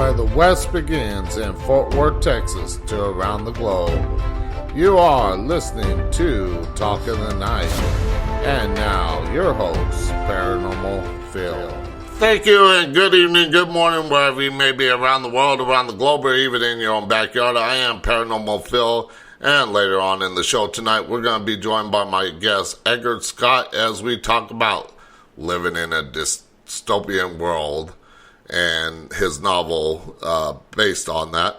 where the West begins in Fort Worth, Texas, to around the globe. You are listening to Talk in the Night. And now, your host, Paranormal Phil. Thank you, and good evening, good morning, wherever you may be around the world, around the globe, or even in your own backyard. I am Paranormal Phil, and later on in the show tonight, we're going to be joined by my guest, Edgar Scott, as we talk about living in a dystopian world and his novel based on that.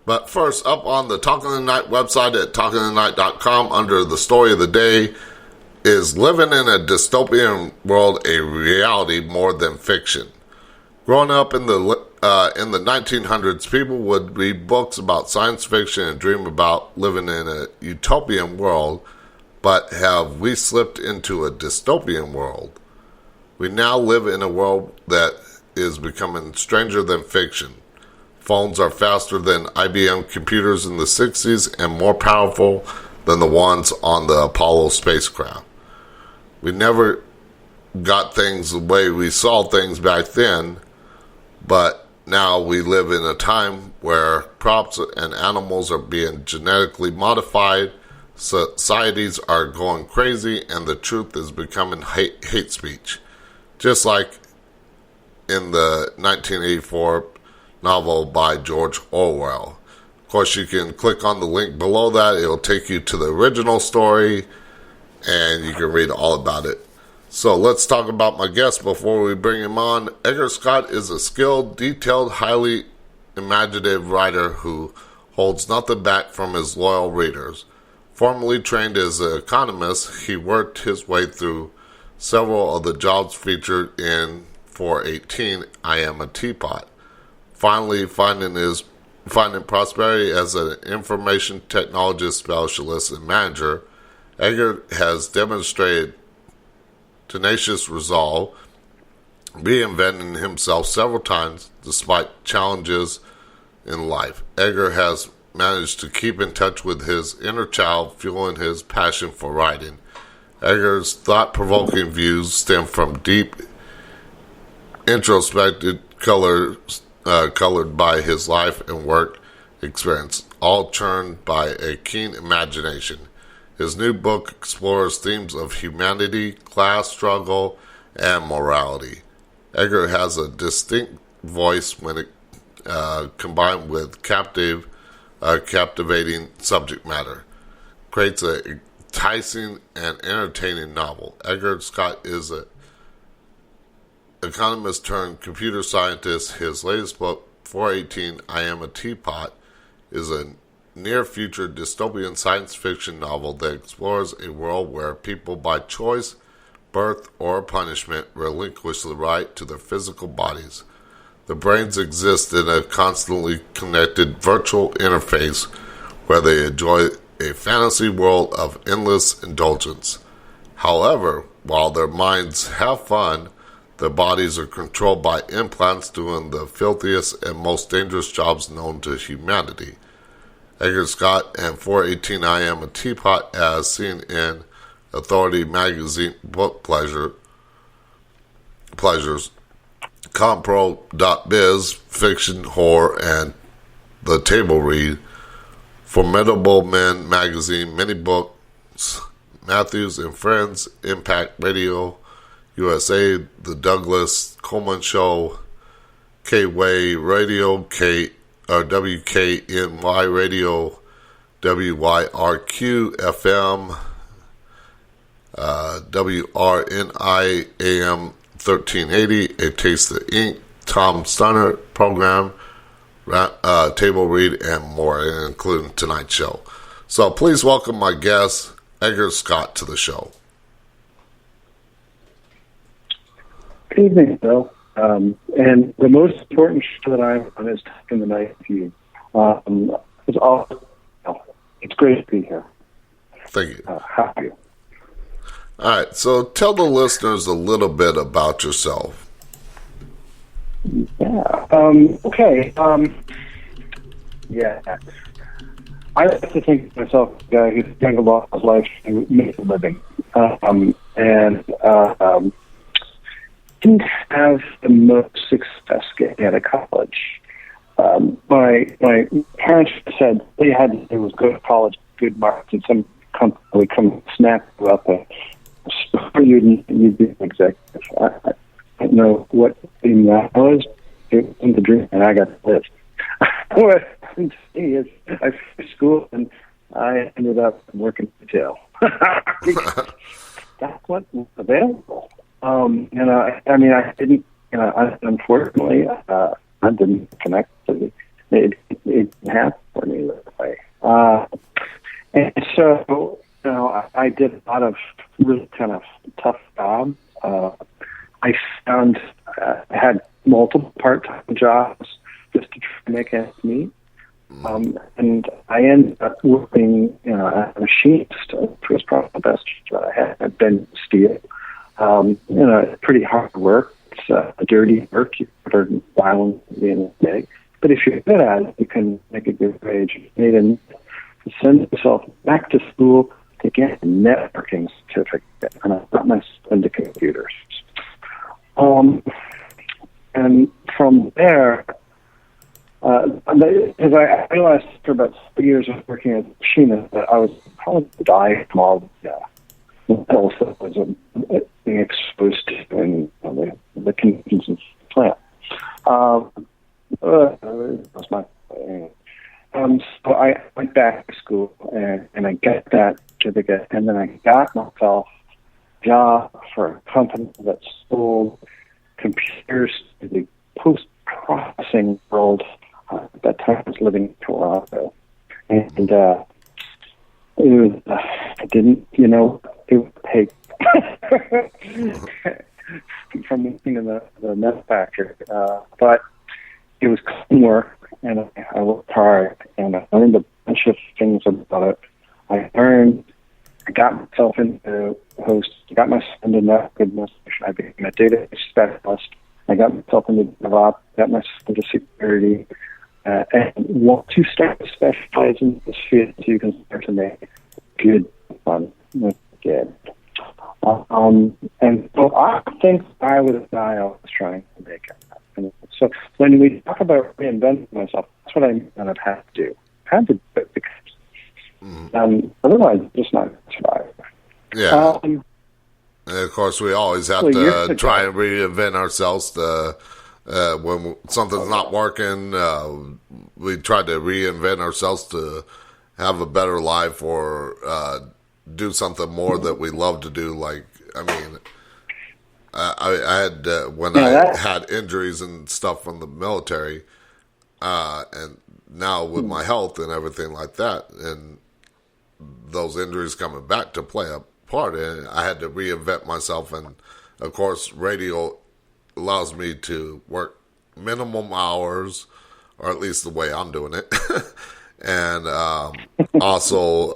But first, up on the Talk in the Night website at talkingthenight.com, under the story of the day, is living in a dystopian world a reality more than fiction? Growing up in the 1900s, people would read books about science fiction and dream about living in a utopian world, but have we slipped into a dystopian world? We now live in a world that is becoming stranger than fiction. Phones are faster than IBM computers in the 60s and more powerful than the ones on the Apollo spacecraft. We never got things the way we saw things back then, but now we live in a time where crops and animals are being genetically modified, societies are going crazy, and the truth is becoming hate speech. Just like in the 1984 novel by George Orwell. Of course, you can click on the link below that. It'll take you to the original story, and you can read all about it. So let's talk about my guest before we bring him on. Edgar Scott is a skilled, detailed, highly imaginative writer who holds nothing back from his loyal readers. Formerly trained as an economist, he worked his way through several of the jobs featured in 418, I Am a Teapot. Finally, finding prosperity as an information technologist specialist and manager, Edgar has demonstrated tenacious resolve, reinventing himself several times despite challenges in life. Edgar has managed to keep in touch with his inner child, fueling his passion for writing. Edgar's thought-provoking views stem from deep, introspective colored by his life and work experience, all churned by a keen imagination. His new book explores themes of humanity, class struggle, and morality. Edgar has a distinct voice when it combined with captivating subject matter, creates an enticing and entertaining novel. Edgar Scott is an economist turned computer scientist. His latest book, 418, I Am a Teapot, is a near-future dystopian science fiction novel that explores a world where people by choice, birth, or punishment relinquish the right to their physical bodies. Their brains exist in a constantly connected virtual interface where they enjoy a fantasy world of endless indulgence. However, while their minds have fun, their bodies are controlled by implants doing the filthiest and most dangerous jobs known to humanity. Edgar Scott and 418 I Am a Teapot, as seen in Authority Magazine Book Pleasures, Compro.biz, Fiction, Horror, and The Table Read, Formidable Men Magazine, Many Books, Matthews and Friends, Impact Radio, USA, The Douglas Coleman Show, K-Way Radio, WKNY Radio, WYRQ FM, WRNI AM 1380, A Taste of Ink, Tom Stunner Program, Table Read, and more, including tonight's show. So please welcome my guest, Edgar Scott, to the show. Good evening, Bill. And the most important show that I'm on is Talk in the Night with you. It's great to be here. Thank you. How are you? All right, so tell the listeners a little bit about yourself. Yeah. Okay. Yeah. I like to think of myself as a guy who's young lost his life to make a living. Didn't have the most success getting out of college. my parents said they had to do was go to college, good marks, and some company would come snap you up you'd be an executive. I don't know what thing that was. It wasn't the dream, and I got to live. What happened to me is I finished school and I ended up working retail. That's what was available. I didn't. Unfortunately, I didn't connect to it. It didn't happen for me that way. And so, I did a lot of really kind of tough jobs. I found I had multiple part-time jobs just to try to make ends meet. And I ended up working, as a machinist, which was probably the best job I had. I'd been steel. It's pretty hard work. It's dirty work. You put a while in the day. But if you're good at it, you can make a good wage. You need to send yourself back to school to get a networking certificate. And I got myself into computers. And from there, because I realized after about 3 years of working as a machinist that I was probably dying from all the metals that was being exposed to in the conditions of the plant. That was my so I went back to school and I got that certificate, and then I got myself a job for a company that sold computers to the post-processing world. At that time, I was living in Toronto, and it was I didn't, it would take from working in the manufacturer, but it was clean work, and I worked hard, and I learned a bunch of things about it. I got myself into host, got myself into network administration. I became a data specialist. I got myself into DevOps, got myself into security. And once you start to specialize in this field, you can start to make good fun. Good. And so I think I was a guy I was trying to make it. And so when we talk about reinventing myself, that's what I kind of had to do. I had to do it because otherwise I'm just not going to survive. Yeah. And of course, we always have to try and reinvent ourselves when something's not working. We try to reinvent ourselves to have a better life or do something more that we love to do. Like, I had when I had injuries and stuff from the military, and now with my health and everything like that, and those injuries coming back to play a part in it, I had to reinvent myself. And of course, radio allows me to work minimum hours, or at least the way I'm doing it, and also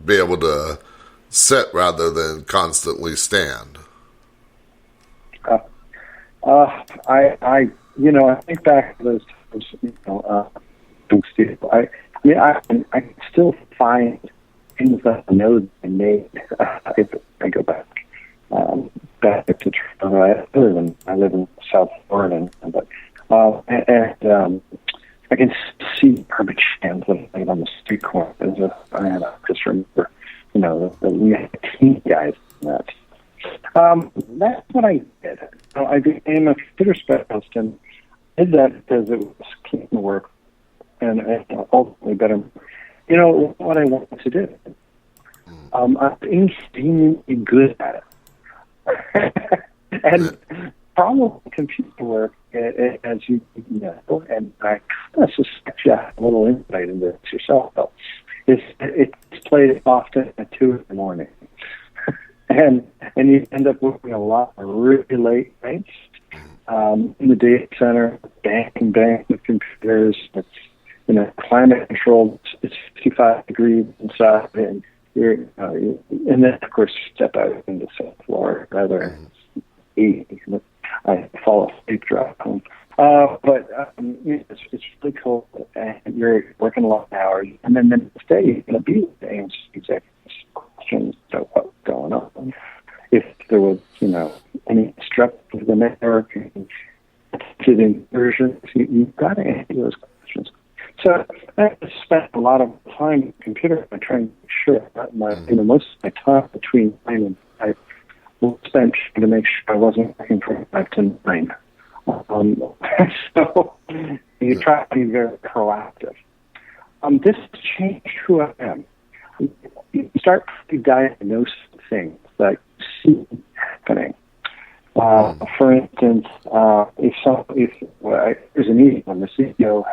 be able to sit rather than constantly stand. I think back to those times, I can still find things that I know I made if I go back to Toronto. I live in South Florida, but I can see garbage cans that I made on the street corner. I just remember, we had teen guys in that. That's what I did. I became a computer specialist and did that because it was clean work and ultimately better. What I wanted to do. I'm extremely good at it. And probably computer work, as you know, and I kind of suspect you have a little insight into this yourself, though, it's played often at 2 in the morning. And you end up working a lot of really late nights in the data center, bang with computers. It's climate controlled. It's 65 degrees inside, and and then of course step out into South Florida rather than 80. I fall asleep driving. But it's really cool. And you're working a lot of hours, and then the next day you're going to be able to answer executive questions about what's going on. If there was, any disruption to the network and to the inversions, you've got to answer spent a lot of time on the computer trying to make sure that most of my time between 9 and 5 was spent trying to make sure I wasn't working from 5 to 9. So you try to be very proactive. This has changed who I am. You start to diagnose things that you see happening. For instance, if there's an easy one, the CEO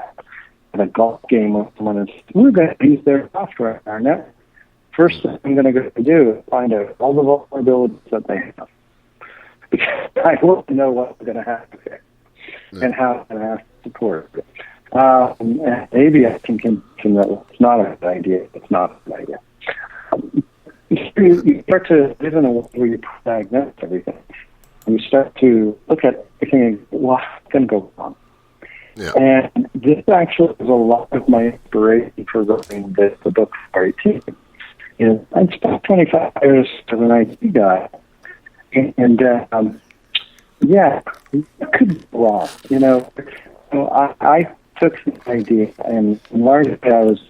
had a golf game with someone and said, we're going to use their software in our network. First thing I'm going to go do is find out all the vulnerabilities that they have. Because I want to know what I'm going to have to fix and how I'm going to have to support it. And maybe I can that it's not a good idea. It's not a good idea. You start to live in a way where you diagnose everything. And you start to look at everything and what's going to go wrong. Yeah. And this actually was a lot of my inspiration for writing the book for IT. I spent 25 years as an IT guy. And what could go wrong? I took the idea, and largely I was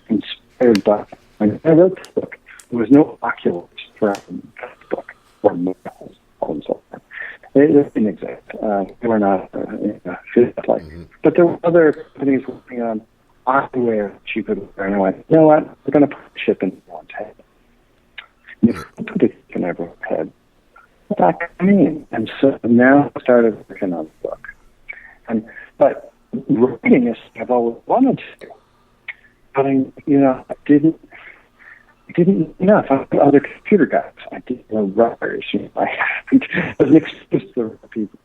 inspired by when I wrote this book. There was no Oculus for this book or mobiles and so on. It didn't exist. They were not like. But there were other companies working on eyewear that you could wear. And I went, you know what? We're going to put a chip in everyone's head. You put a chip in everyone's head. What does that mean? And so now I started working on the book. But writing is I've always wanted to do. But I didn't enough. I had other computer guys. I didn't know writers. I was an excuse for people.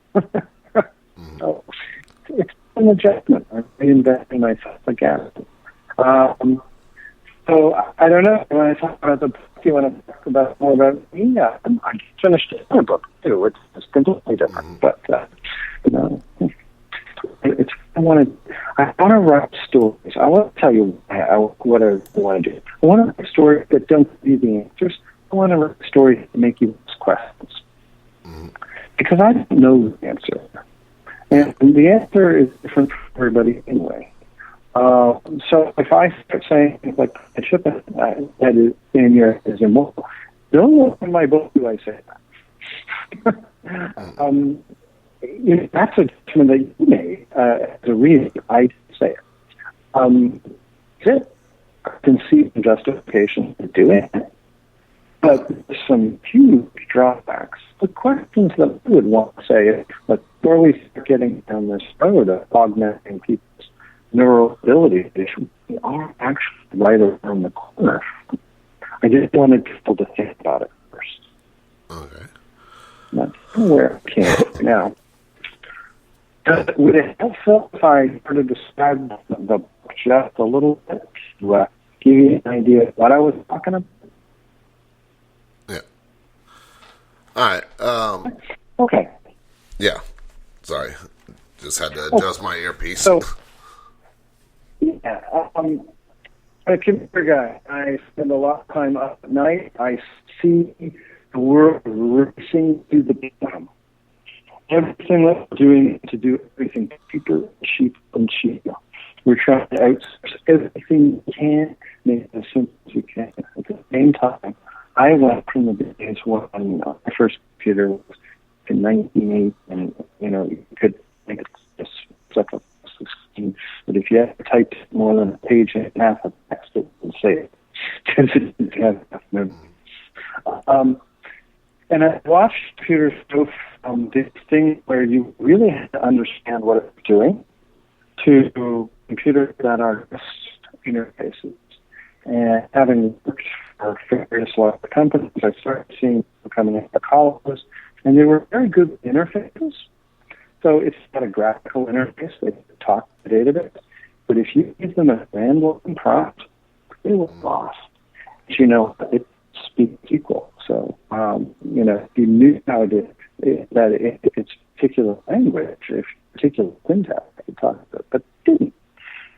So it's an adjustment. I'm reinventing myself again. So I don't know. When I talk about the book, you want to talk about more about me? Yeah, I just finished another book too. It's completely different, but it's I want to write stories. I want to tell you what I want to do. I want to write stories that don't give you the answers. I want to write stories that make you ask questions. Because I don't know the answer. And the answer is different for everybody anyway. So if I start saying things like a chip that is in your is immortal, nowhere in my book do I say that. That's a judgment that you made as a reader. I didn't say it. I can see some justification for doing it, but there's some huge drawbacks. The questions that I would want to say is, before we start getting down this road of augmenting people's neural abilities, we are actually right around the corner. I just wanted people to think about it first. Okay. That's where I came now. Would it help if I sort of describe the book just a little bit to give you an idea of what I was talking about? Yeah. All right. Okay. Yeah. Sorry. Just had to adjust my earpiece. So, I'm a computer guy. I spend a lot of time up at night. I see the world racing to the bottom. Everything that we're doing to do everything cheaper, and cheaper. We're trying to outsource everything we can, make it as simple as we can. At the same time, I went from the days when my first computer was in 1980, and you could make it just like a 16. But if you had to type more than a page and a half of text, it would say it because it didn't have enough memory. And I watched computers go from this thing where you really had to understand what it was doing to computers that are just interfaces. And having worked for various large companies, I started seeing them coming into colleges, and they were very good interfaces. So it's not a graphical interface. They talk to the database. But if you give them a random prompt, they were lost. But it speaks SQL. So, if you knew how to, that it's particular language, if particular syntax, I could talk to it, but didn't.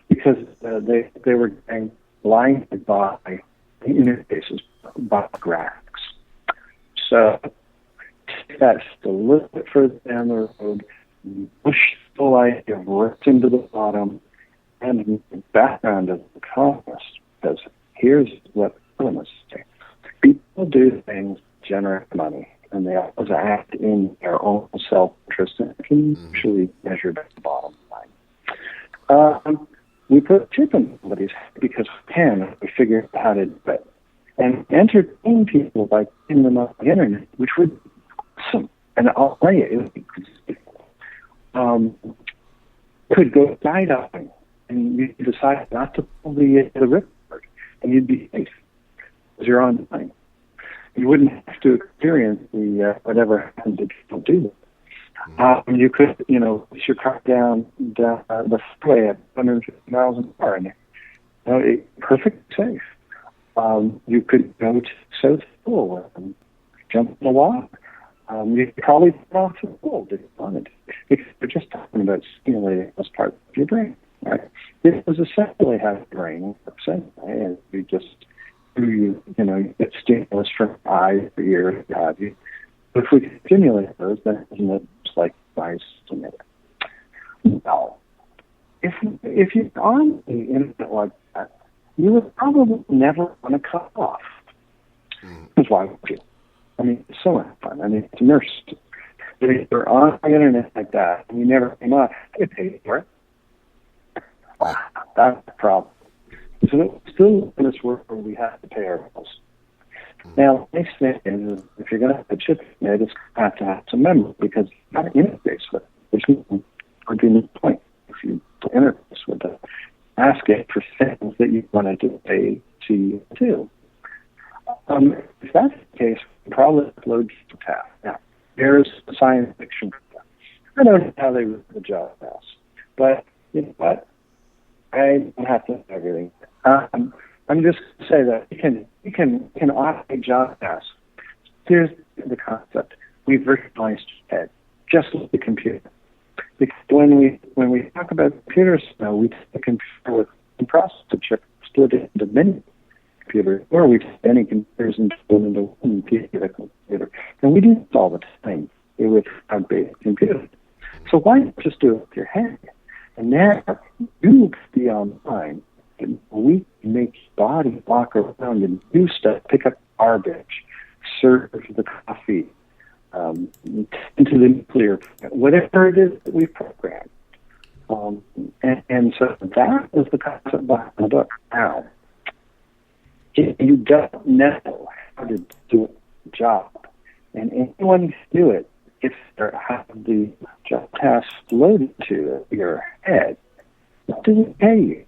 Because they were getting blinded by the interfaces, by graphics. So, take that just a little bit further down the road, push the light right into the bottom, and the background of the colonists, because here's what colonists say. People do things to generate money, and they always act in their own self-interest, and can usually measure at the bottom line. We put a chip in somebody's head because we can. We figure out how to do it. And entertain people by putting them on the internet, which would be awesome. And I'll tell you, could go skydiving, and you decide not to pull the ripcord, and you'd be safe because you're online. You wouldn't have to experience the whatever happens if you don't do that. You could, push your car down the freeway at 150 miles an hour, and perfectly safe. You could go to South Pole and jump in the water. You could probably get off the pool if you wanted. Because we're just talking about stimulating those parts of your brain, right? This is essentially how your brain works anyway, and you get stimulus from eyes, or ears, what have you. But if we can stimulate those, then it's like eyes stimulate. Well, if you're on the internet like that, you would probably never want to cut off. Because why would you? I mean, it's so much fun. I mean, it's immersive. But if you're on the internet like that and you never came on, you pay for it. Wow, that's the problem. So we're still in this world where we have to pay our bills. Now, the next thing is, if you're going to have a chip in it, it's going to have some memory because you've got to interface with it. There's no point if you interface with it. Ask it for things that you wanted to pay to you too. If that's the case, we probably upload the task. Now, there's science fiction. I don't know how they wrote the job house, but you know what? I don't have to know everything. I'm just going to say that you can automate job tasks. Here's the concept: we virtualized your head, just like the computer. Because when we talk about computers, we take a computer with a processor chip, split it into many computers, or we take any computers and split into one piece of a computer. And we do this all the time with cloud-based computers. So why not just do it with your head? And now you can be online, and we can make your body walk around and do stuff, pick up garbage, serve the coffee, into the nuclear, whatever it is that we programmed. And so that is the concept behind the book. Now, if you don't know how to do a job, and anyone can do it if they have the job task loaded to your head, what does it pay you?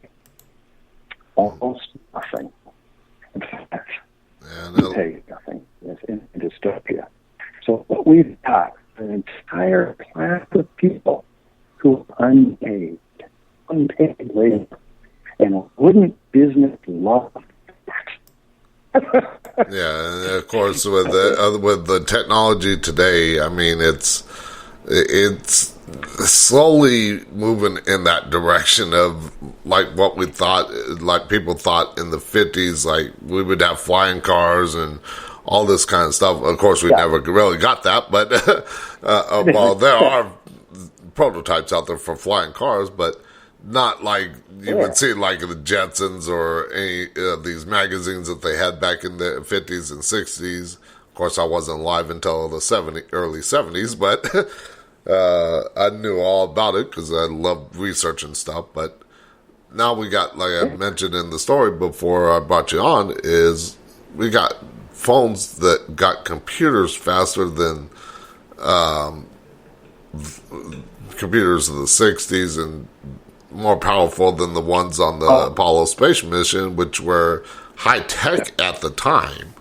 Almost nothing. In fact, it pays you nothing. It's in dystopia. So what we've got an entire class of people who are unpaid labor, and wouldn't business love that? Yeah, and of course with the technology today, I mean it's slowly moving in that direction of like what we thought, like people thought in the 50s, like we would have flying cars and all this kind of stuff. Of course, we never really got that, but well, there are prototypes out there for flying cars, but not like you would see like the Jetsons or any of these magazines that they had back in the 50s and 60s. Of course, I wasn't alive until the early 70s, but I knew all about it because I loved researching stuff. But now we got, like I mentioned in the story before I brought you on, is we got phones that got computers faster than computers of the 60s and more powerful than the ones on the Apollo space mission, which were high-tech at the time.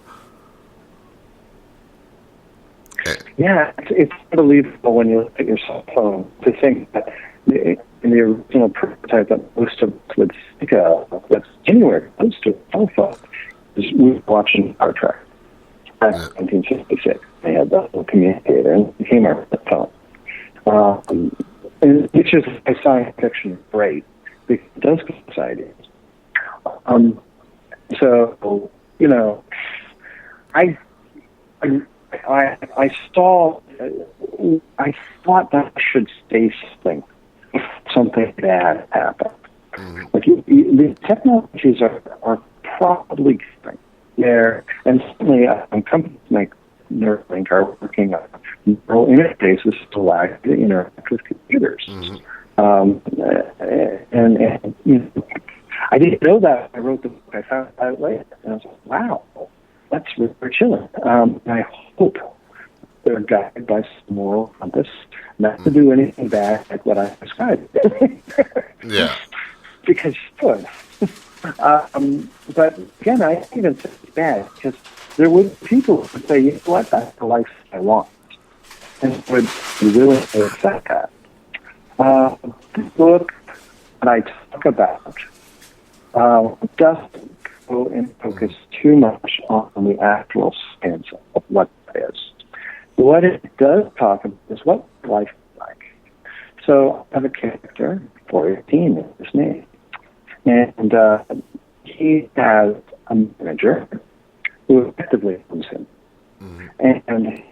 Yeah, it's unbelievable when you look at your cell phone to think that in the original prototype that most of us would think of that's anywhere close to a cell phone is we were watching Star Trek. Back in 1966, they had the little communicator and it became our phone. And which is a science fiction great because it does give us ideas. So, you know, I thought that I should say something if something bad happened. Like the technologies are probably coming there, and certainly companies like Neuralink are working on neural interfaces to allow you to interact with computers. And you know, I didn't know that. I wrote the book. I found out later, and I was like, wow, that's really chilling. And I hope they're guided by some moral compass, not to do anything bad like what I described. Yeah. Because you could. But again, I even say it's bad because there would be people who would say, you know what, that's the life I want, and would be willing to accept that. The book that I talk about doesn't go and focus too much on the actual science of what that is. What it does talk about is what life is like. So I have a character, 14 is his name, and he has a manager who effectively owns him. And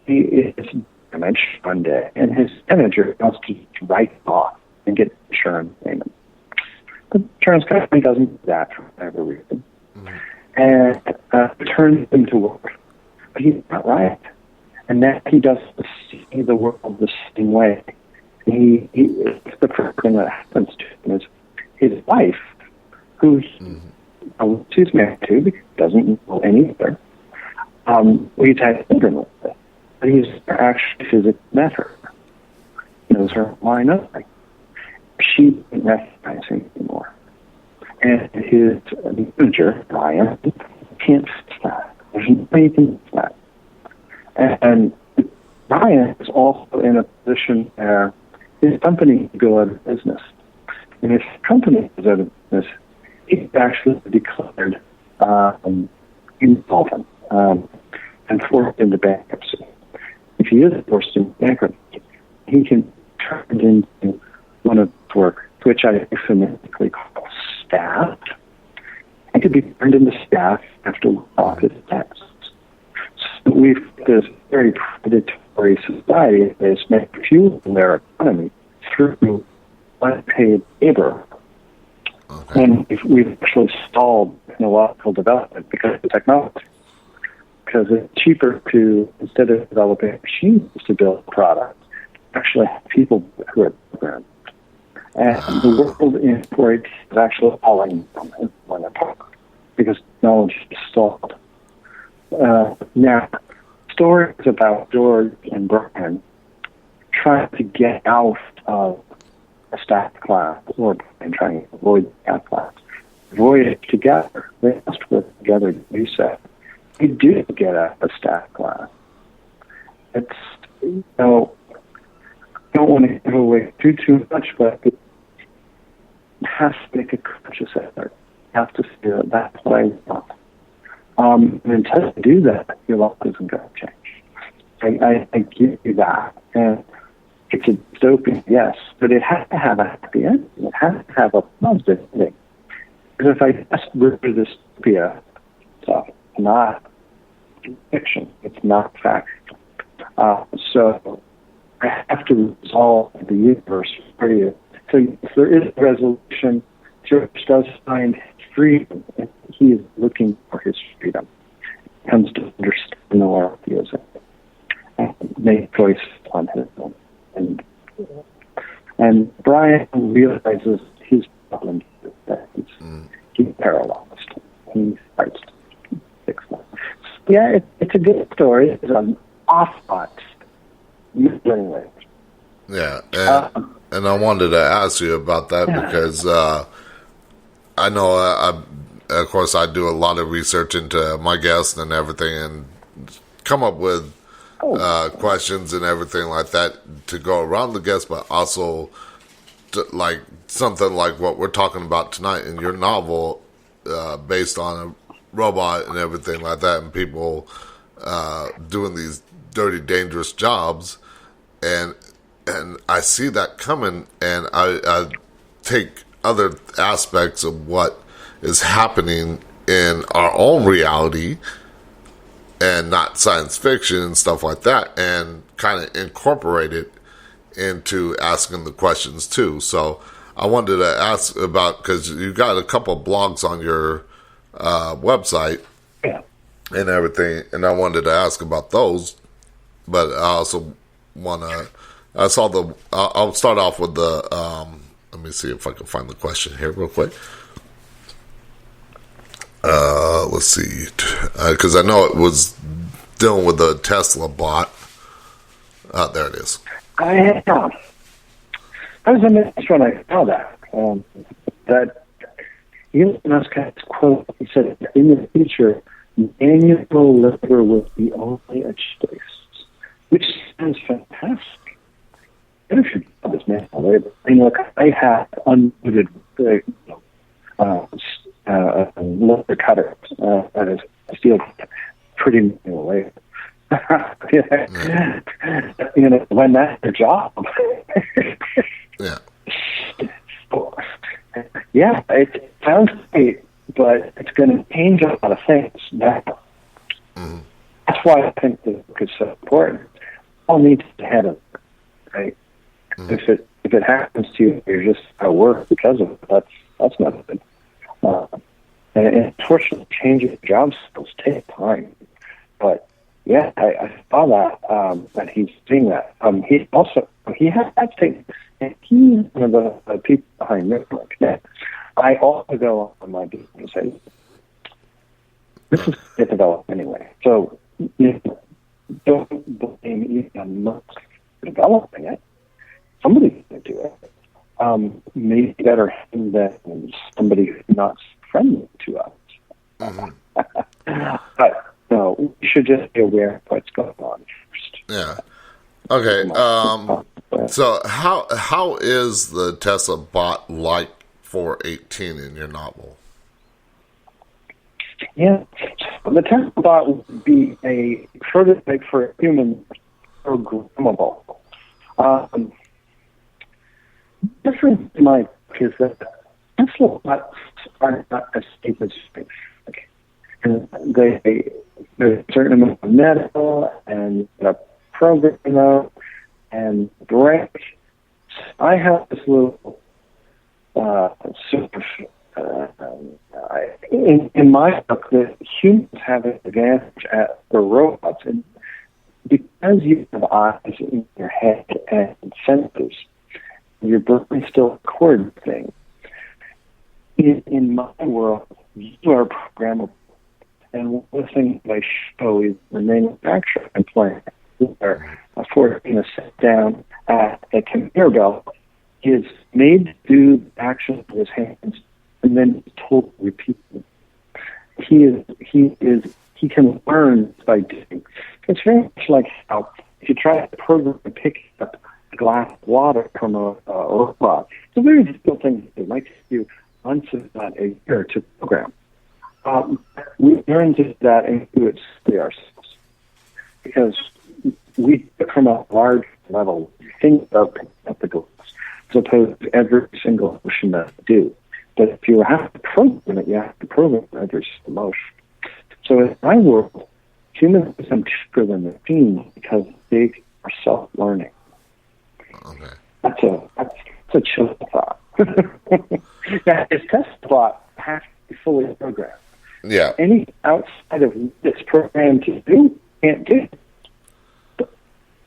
he is damaged one day, and his manager wants to write off and get insurance payment. The insurance company doesn't do that for whatever reason. And returns him to work. But he's not right. And now he doesn't see the world the same way. It's the first thing that happens to him is his wife, who he's married to because he doesn't know any other. He's had children with her, but he's actually physically met her. He knows her line up. She didn't recognize him anymore. And his manager, Brian, can't fix that. There's no way you can fix that. And Brian is also in a position where his company could go out of business. And if his company goes out of business, he's actually declared insolvent and forced into bankruptcy. If he is forced into bankruptcy, he can turn it into one of his work, which I euphemistically call staff. He could be turned into staff after off his taxes. So we've this very predatory society that is making fuel in their economy through unpaid labor. Okay. And we've actually stalled technological development because of technology. Because it's cheaper to, instead of developing machines to build products, actually have people who are programmed. And the world in 4 is actually falling when apart because technology is stalled. Now, stories about George and Brian trying to get out of a staff class or trying to avoid the staff class. Avoid it together. They must work together to do so. We do get out of a staff class. It's, you know, I don't want to give away too much, but it has to make a conscious effort. You have to feel that that's what I want. And until you do that, your life isn't going to change. I give you that. And it's a dystopian, yes, but it has to have a happy ending. It has to have a positive ending. Because if I just read dystopia stuff, it's not fiction. It's not fact. So I have to resolve the universe for you. So if there is a resolution, George does find freedom, and he is looking for his freedom. He comes to understand the world he is in and make choices on his own. And Brian realizes his problem is that he's paralyzed. He starts to fix that. So yeah, it's a good story. It's an off-thought. Anyway. Yeah, and I wanted to ask you about that because I know, of course, I do a lot of research into my guests and everything and come up with questions and everything like that to go around the guests, but also like something like what we're talking about tonight in your novel, based on a robot and everything like that, and people doing these dirty, dangerous jobs, and I see that coming, and I take other aspects of what is happening in our own reality and not science fiction and stuff like that, and kind of incorporate it into asking the questions too. So I wanted to ask about, because you got a couple of blogs on your website Yeah. and everything, and I wanted to ask about those. But I also want to. I saw the. I'll start off with the. Let me see if I can find the question here real quick. Let's see, because I know it was dealing with the Tesla bot. There it is. I was amazed when I saw that. That Elon Musk had this quote. He said, "In the future, manual labor will be only a choice," which sounds fantastic. What if your job is manual labor? I mean, look, I have unlimited leather cutters. That is still pretty manual labor. You know, when that's your job. Yeah. Yeah, it sounds great, but it's going to change a lot of things now. Mm-hmm. That's why I think the book is so important. All needs to head of it, right? Mm-hmm. If it happens to you, you're just at work because of it. That's not good. And unfortunately, changing job skills take time. But yeah, I saw that he's doing that. He has taken. And he's one of the people behind Network. I also go on my business and say, this is get developed anyway. So don't blame Elon Musk for developing it. Somebody's going to do it. Maybe better him than somebody who's not friendly to us. Mm-hmm. But no, we should just be aware of what's going on first. Yeah. Okay. So how is the Tesla bot like for 18 in your novel? Yeah, the Tesla bot would be a prototype for a human programmable. Difference in my book is that Tesla bots are not as safe as space. And there's a certain amount of metal and a program them and break. I have this little in my book, the humans have an advantage at the robots, and because you have eyes in your head and senses, your brain still records things. In my world, you are programmable. And one of the things I show is the manufacturing plant where a forcing to sit down at a conveyor belt is made to do the action with his hands and then told to repeat them. He can learn by doing. It's very much like how if you try to program to pick up a glass of water from a robot, it's a very difficult thing to do. It might take you months, if not a year, to program. We learn to do that and do it ourselves because we do it from a large level. Think about picking up the glass as opposed to every single motion that we do. But if you have to program it, you have to program every single motion. So in my world, humans become cheaper than machines because they are self-learning. Okay. That's a chill thought. Now, his test plot has to be fully programmed. Yeah. Any outside of this program to do, can't do.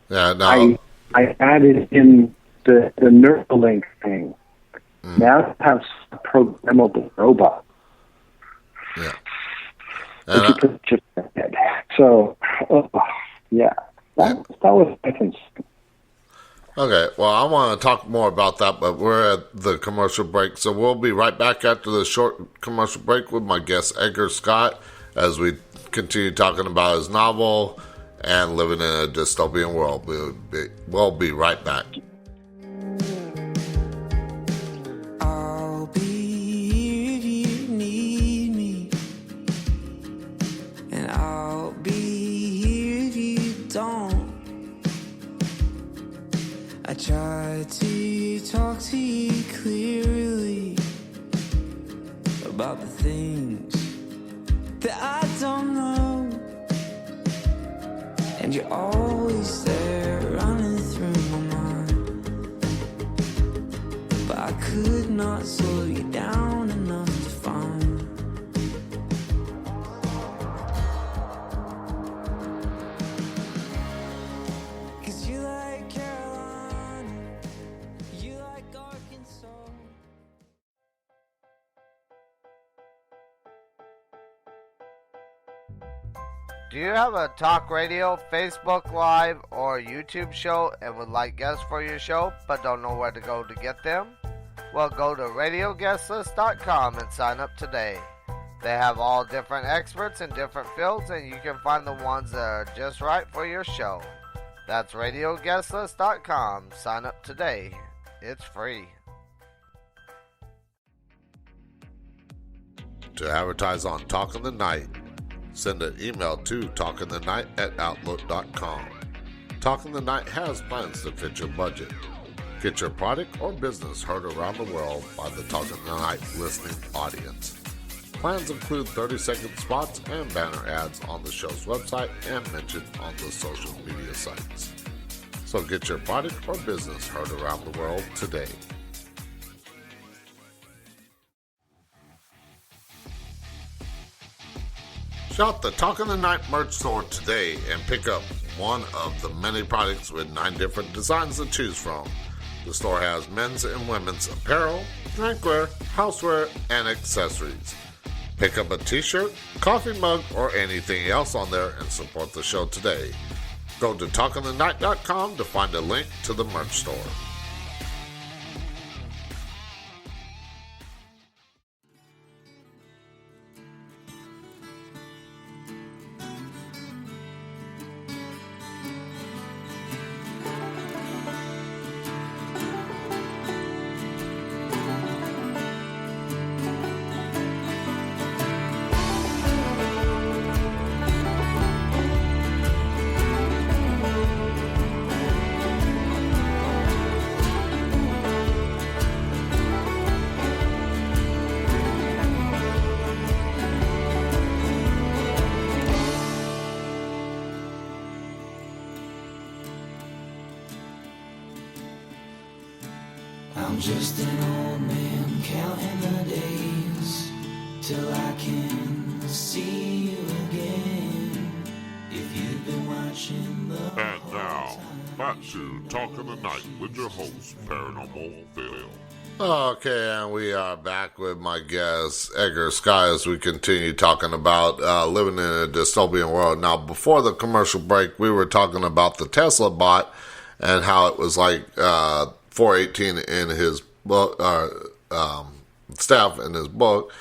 Yeah, no. I added in the Neuralink thing. Now it has a programmable robot. Yeah. Which you put just in your head. So, yeah. That was my concern. Okay, well, I want to talk more about that, but we're at the commercial break, so we'll be right back after the short commercial break with my guest, Edgar Scott, as we continue talking about his novel and living in a dystopian world. We'll be right back. I'll be here if you need me, and I'll be here if you don't. I try to talk to you clearly about the things that I don't know, and you're always there running through my mind, but I could not slow you down enough to find. Cause you like Carolina, you like Arkansas. Do you have a talk radio, Facebook Live, or YouTube show and would like guests for your show but don't know where to go to get them? Well, go to radioguestlist.com and sign up today. They have all different experts in different fields, and you can find the ones that are just right for your show. That's radioguestlist.com. Sign up today. It's free. To advertise on Talk in the Night, send an email to talkinthe.night@outlook.com. Talk in the Night has plans to fit your budget. Get your product or business heard around the world by the Talk in the Night listening audience. Plans include 30-second spots and banner ads on the show's website and mentioned on the social media sites. So get your product or business heard around the world today. Shop the Talk in the Night merch store today and pick up one of the many products with 9 different designs to choose from. The store has men's and women's apparel, drinkware, houseware, and accessories. Pick up a t-shirt, coffee mug, or anything else on there and support the show today. Go to talkinthe.night.com to find a link to the merch store. I'm just an old man counting the days till I can see you again. If you've been watching the And now, back to Talk in the Night with your host, Paranormal Phil. Okay, and we are back with my guest, Edgar Scott, as we continue talking about living in a dystopian world. Now, before the commercial break, we were talking about the Tesla bot and how it was like 418 in his book, staff in his book,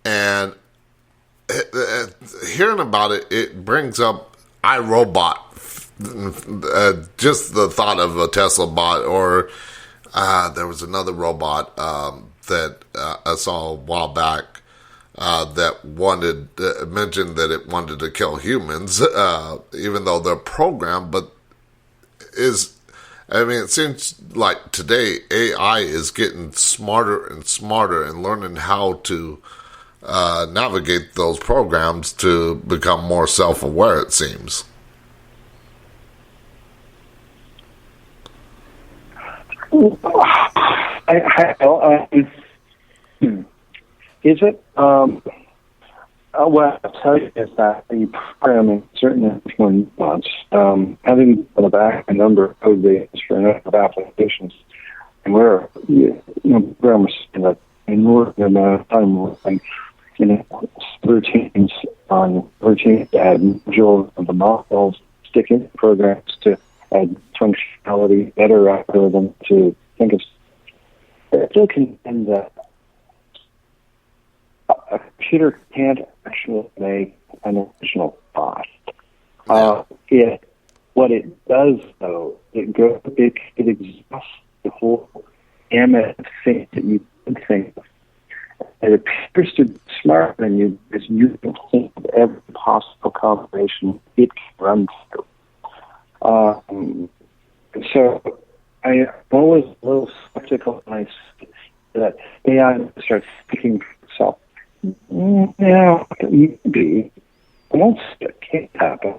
and hearing about it, it brings up iRobot. Just the thought of a Tesla bot, or there was another robot that I saw a while back that mentioned that it wanted to kill humans, even though they're programmed, but it seems like today AI is getting smarter and smarter and learning how to navigate those programs to become more self-aware, it seems. Is it? What I'll tell you is that the programming certain ones, having on the back a number of code bases for a number of applications, and we're programmers in an inordinate amount of time working, routines to add modules of the models, sticking programs to add functionality, better algorithm to think of. I still contend that a computer can't actually make an original thought. What it does, though, it exhausts the whole gamut of things that you could think of. It appears to be smarter than you because you can think of every possible combination it can run through. So I'm always a little skeptical when I see that AI starts thinking for itself. Yeah, maybe. I won't say it can't happen.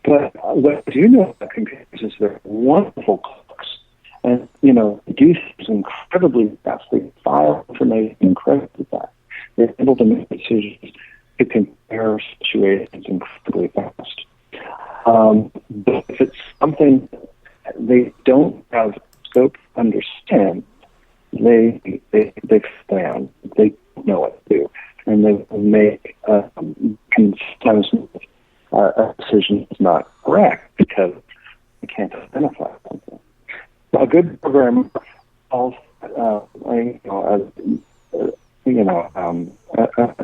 But what I do know about computers is they're wonderful cooks. And, they do things incredibly fast. They file information incredibly fast. They're able to make decisions to compare situations incredibly fast. But if it's something they don't have scope to understand, they plan. They don't know what to do. And they will make, can sometimes make a decision that's not correct because they can't identify something. A good programmer calls, a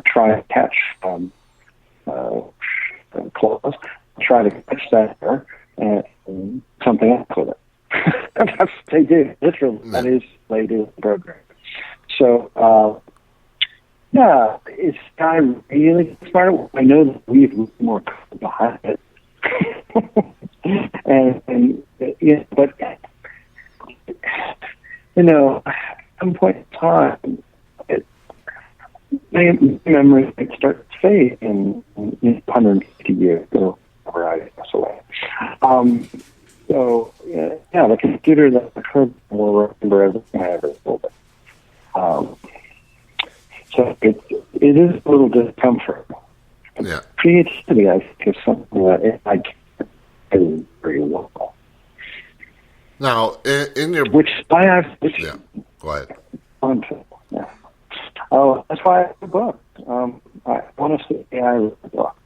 try and catch clause, try to catch that error and something else with it. That's what they do. Literally, that is what they do in the program. So, is Sky really smart? I know that we have more code behind it. But at some point in time, my memory might start to fade in 150 years or wherever I pass away. The computer that occurred will remember everything I ever told it. So it is a little discomfort. Yeah. Creativity, I think, is something that I can't do very well. Now, in your Which I have. yeah, go ahead. Yeah. Oh, that's why I have a book. I want to see AI with a book.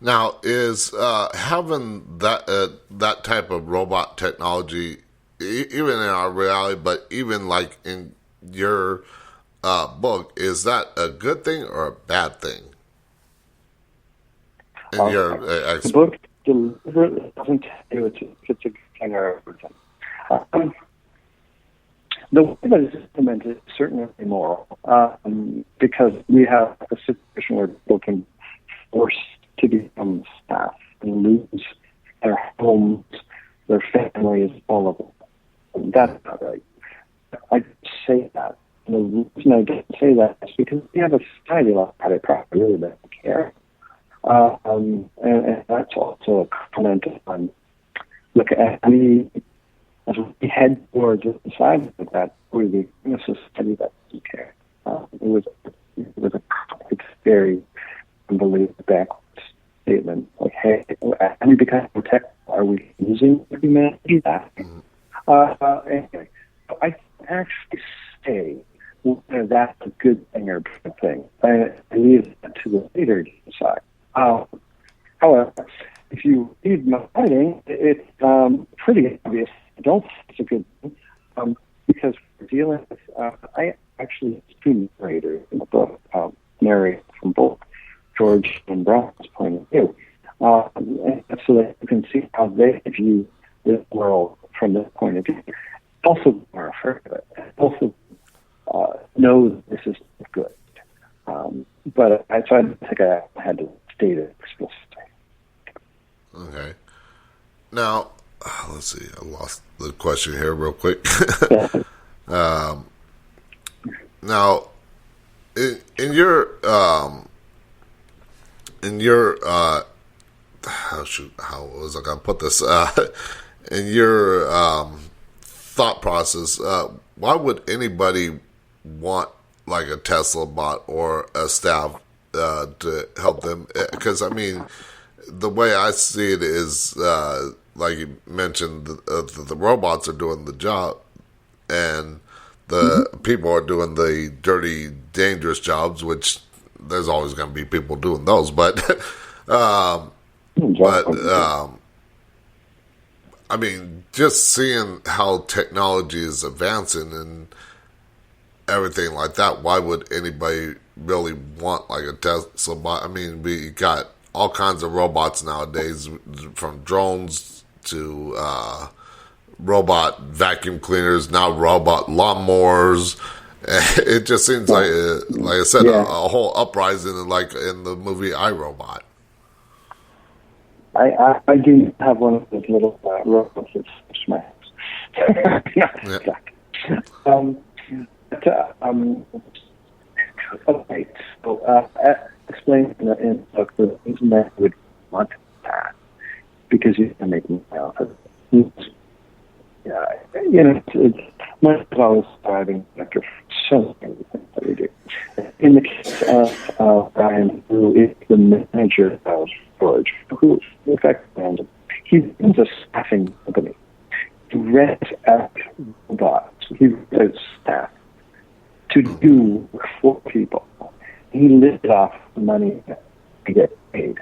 Now, is having that type of robot technology, even in our reality, but even like in your book, is that a good thing or a bad thing? In the book deliberately doesn't tell you if it's a good thing or a bad thing. The way that it's implemented is certainly immoral, because we have a situation where people can force to become staff and lose their homes, their families, all of it. That's not right. I say that. And the reason I don't say that is because we have a society like that that probably really doesn't care. And that's also a comment on, look, as we head towards a society like that, we're in a society that doesn't care. It's very unbelievable backwards statement. Like, hey, are we becoming protected? Are we losing humanity back? Anyway, I actually say whether that's a good thing or a bad thing. I leave that to the reader to decide. However, if you read my writing, it's pretty obvious. I don't think it's a good thing because we're dealing with, I actually two narrators in the book, narrate from both George and Brown's point of view. And so that you can see how they view this world from this point of view. Also are afraid of it. Also know that this is good. But I didn't think I had to state it explicitly. Okay. Now, let's see. I lost the question here real quick. Now, in your how was I gonna put this? In your thought process, why would anybody want like a Tesla bot or a staff to help them? Because I mean, the way I see it is, like you mentioned, the robots are doing the job, and the people are doing the dirty, dangerous jobs, which there's always going to be people doing those. But, I mean, just seeing how technology is advancing and everything like that, why would anybody really want like a Tesla bot? I mean, we got all kinds of robots nowadays, from drones to robot vacuum cleaners, now robot lawnmowers. It just seems like I said, a whole uprising, like in the movie iRobot. I do have one of those little robots that smash my house. Okay, so explain in the book the reason that I would want that, because you can make money off of it. it's money is always driving factor for so many things that we do. In the case of Brian, who is the manager of George, who in fact he runs a staffing company. He rents out robots. He rents staff to do for people. He lives off the money to get paid.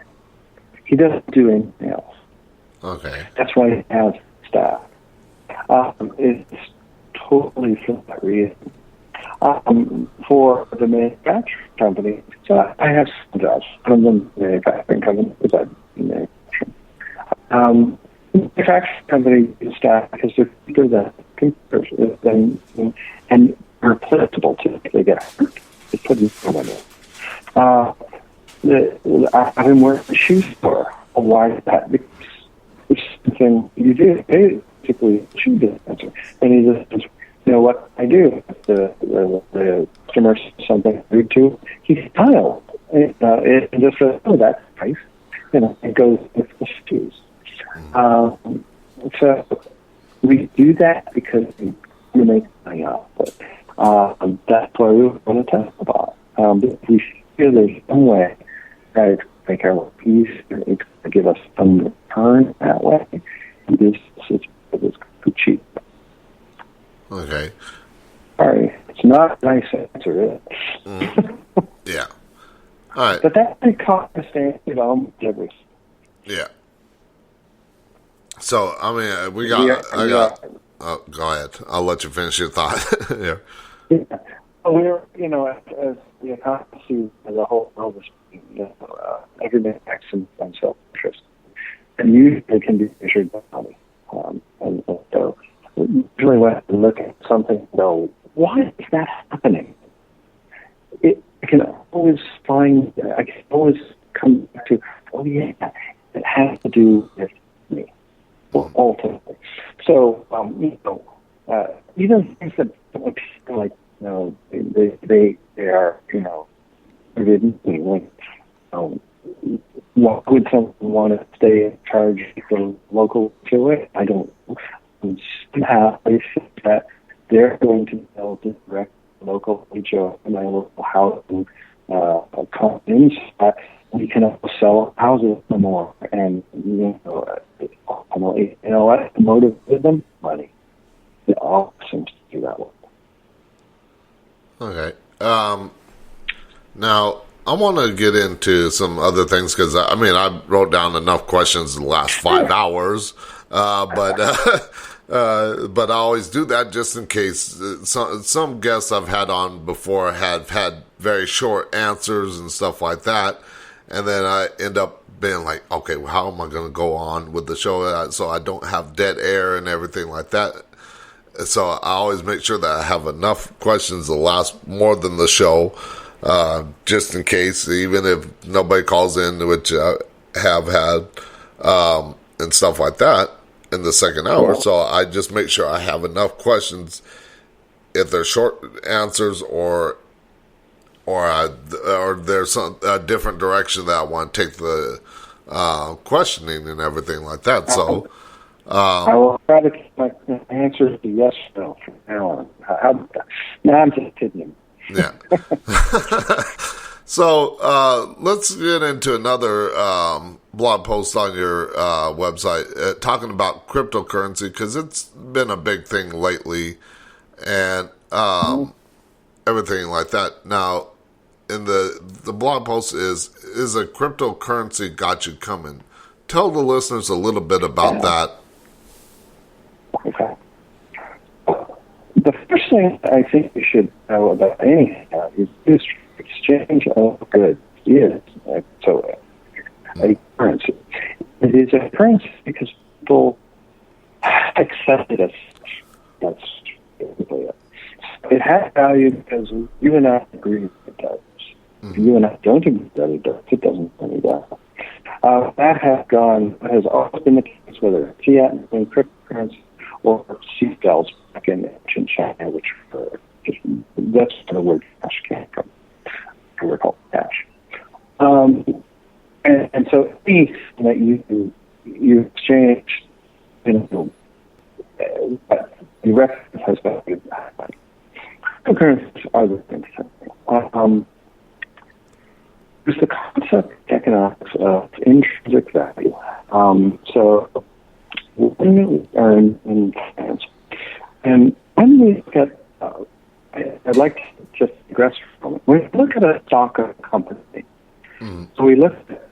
He doesn't do anything else. Okay. That's why he has staff. It's totally for that reason. For the manufacturing company, so I have some jobs from the manufacturing company because I manufacturing. Manufacturing company staff because they're cheaper than computers and replaceable too. They get hurt. They put in someone in. I've been working at a shoe store. Why is that? Because it's something you do. Basically, shoe dispenser. And he just, what I do. The customer says something rude to, he smiles. It just says, oh, that's nice. It goes with the shoes. So we do that because we make money off it. That's why we want to talk about. We feel there's some way to make our work easier, to give us some return that way. This is cheap. Okay. Sorry, it's not a nice answer, is it? Yeah. All right. But that encompasses almost everything. Yeah. So, I mean, I got, oh, go ahead. I'll let you finish your thought. Yeah. Yeah. Well, as the economy as a whole world is, everything acts in self-interest. And usually can be measured by money. And so, usually when I look at something and go, why is that happening? I can always come back to, oh yeah, it has to do with me, ultimately. So, even things that don't feel like, they are, like, why would someone want to stay in charge of the local HOA? I don't know. Somehow I think that they're going to be able to direct the local HOA and my local housing companies that we can also sell houses for more. And, what motivated them? Money. It all seems to be that way. Okay. Now, I want to get into some other things because, I wrote down enough questions in the last 5 hours, but I always do that just in case. Some guests I've had on before have had very short answers and stuff like that, and then I end up being like, okay, well, how am I going to go on with the show so I don't have dead air and everything like that? So I always make sure that I have enough questions to last more than the show, just in case, even if nobody calls in, which I have had, and stuff like that in the second hour. So I just make sure I have enough questions if they're short answers or there's a different direction that I want to take the questioning and everything like that. So I will try to keep my answers to yes or no from now on. Now I'm just kidding. Yeah. So let's get into another blog post on your website talking about cryptocurrency because it's been a big thing lately and everything like that. Now, in the blog post is a cryptocurrency got you coming? Tell the listeners a little bit about that. Okay. The first thing I think you should know about anything is exchange of goods is a currency. It is a currency because people accept it as that's basically it. It has value because you and I agree it does. If you and I don't agree that it does, it doesn't any value. That has always been the case, whether it's fiat and cryptocurrency or seashells back in ancient China, which that's where the word cash came from. We're called cash. And so anything that you exchange, the reference has value. Cryptocurrencies are the same thing. There's the concept of economics of intrinsic value. So when we are in finance, and when we look at, I'd like to just digress from it. When we look at a stock of a company, so we look at,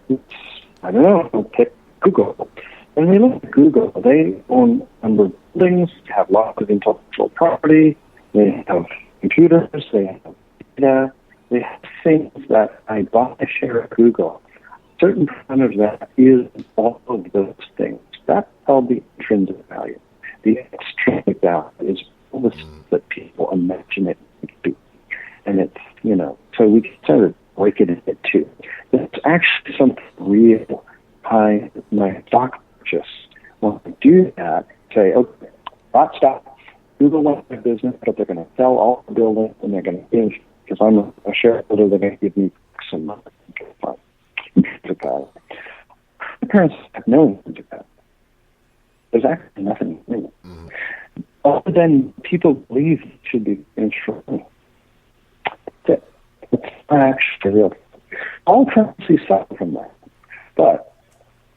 I don't know, we'll pick Google. When we look at Google, they own a number of buildings, have lots of intellectual property, they have computers, they have data, they have things that I buy a share of Google. A certain percent of that is all of those things. That's called the intrinsic value. The extrinsic value is all the stuff that people imagine it to be. And it's, so we sort of break it into two. There's actually something real behind my stock purchase. When I do that, say, okay, that stock, Google wants my business, but they're going to sell all the buildings and they're going to give, because I'm a shareholder, they're going to give me some money. Parents have no intrinsic value. There's actually nothing in it. Other than people believe it should be insurance. It's not actually real. All currencies suffer from that. But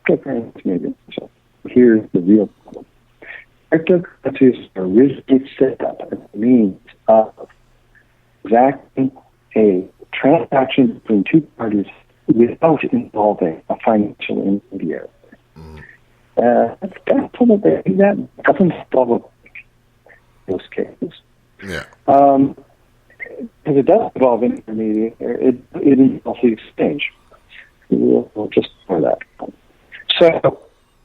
cryptocurrencies maybe. So here's the real problem. Cryptocurrencies are originally set up as a means of exacting a transaction between two parties without involving a financial intermediary. That's possible that they do that. Doesn't involve those cases. Yeah. Because it does involve intermediary, it involves the exchange. We'll just ignore that. So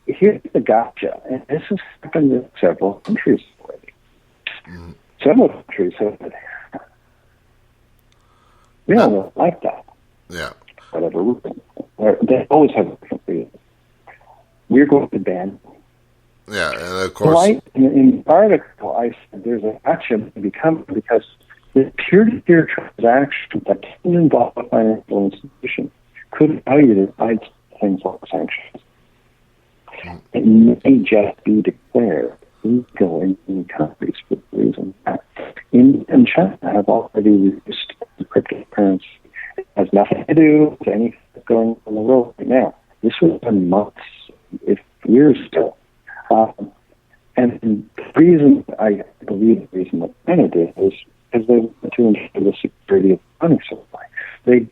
here's the gotcha, and this has happened in several countries already. Several countries have said, we don't like that. Yeah. Whatever reason. They always have a different reason. We're going to ban. Yeah, and of course. In the article, I said there's an action to become because the peer-to-peer transaction that doesn't involve a financial institution could allow you to hide things like sanctions. It may just be declared illegal in many countries for the reason that India and China have already reduced the cryptocurrency. It has nothing to do with anything going on in the world right now. This was in months, if years ago. And the reason, I believe the reason that China did is because they wanted to ensure the security of the money supply. They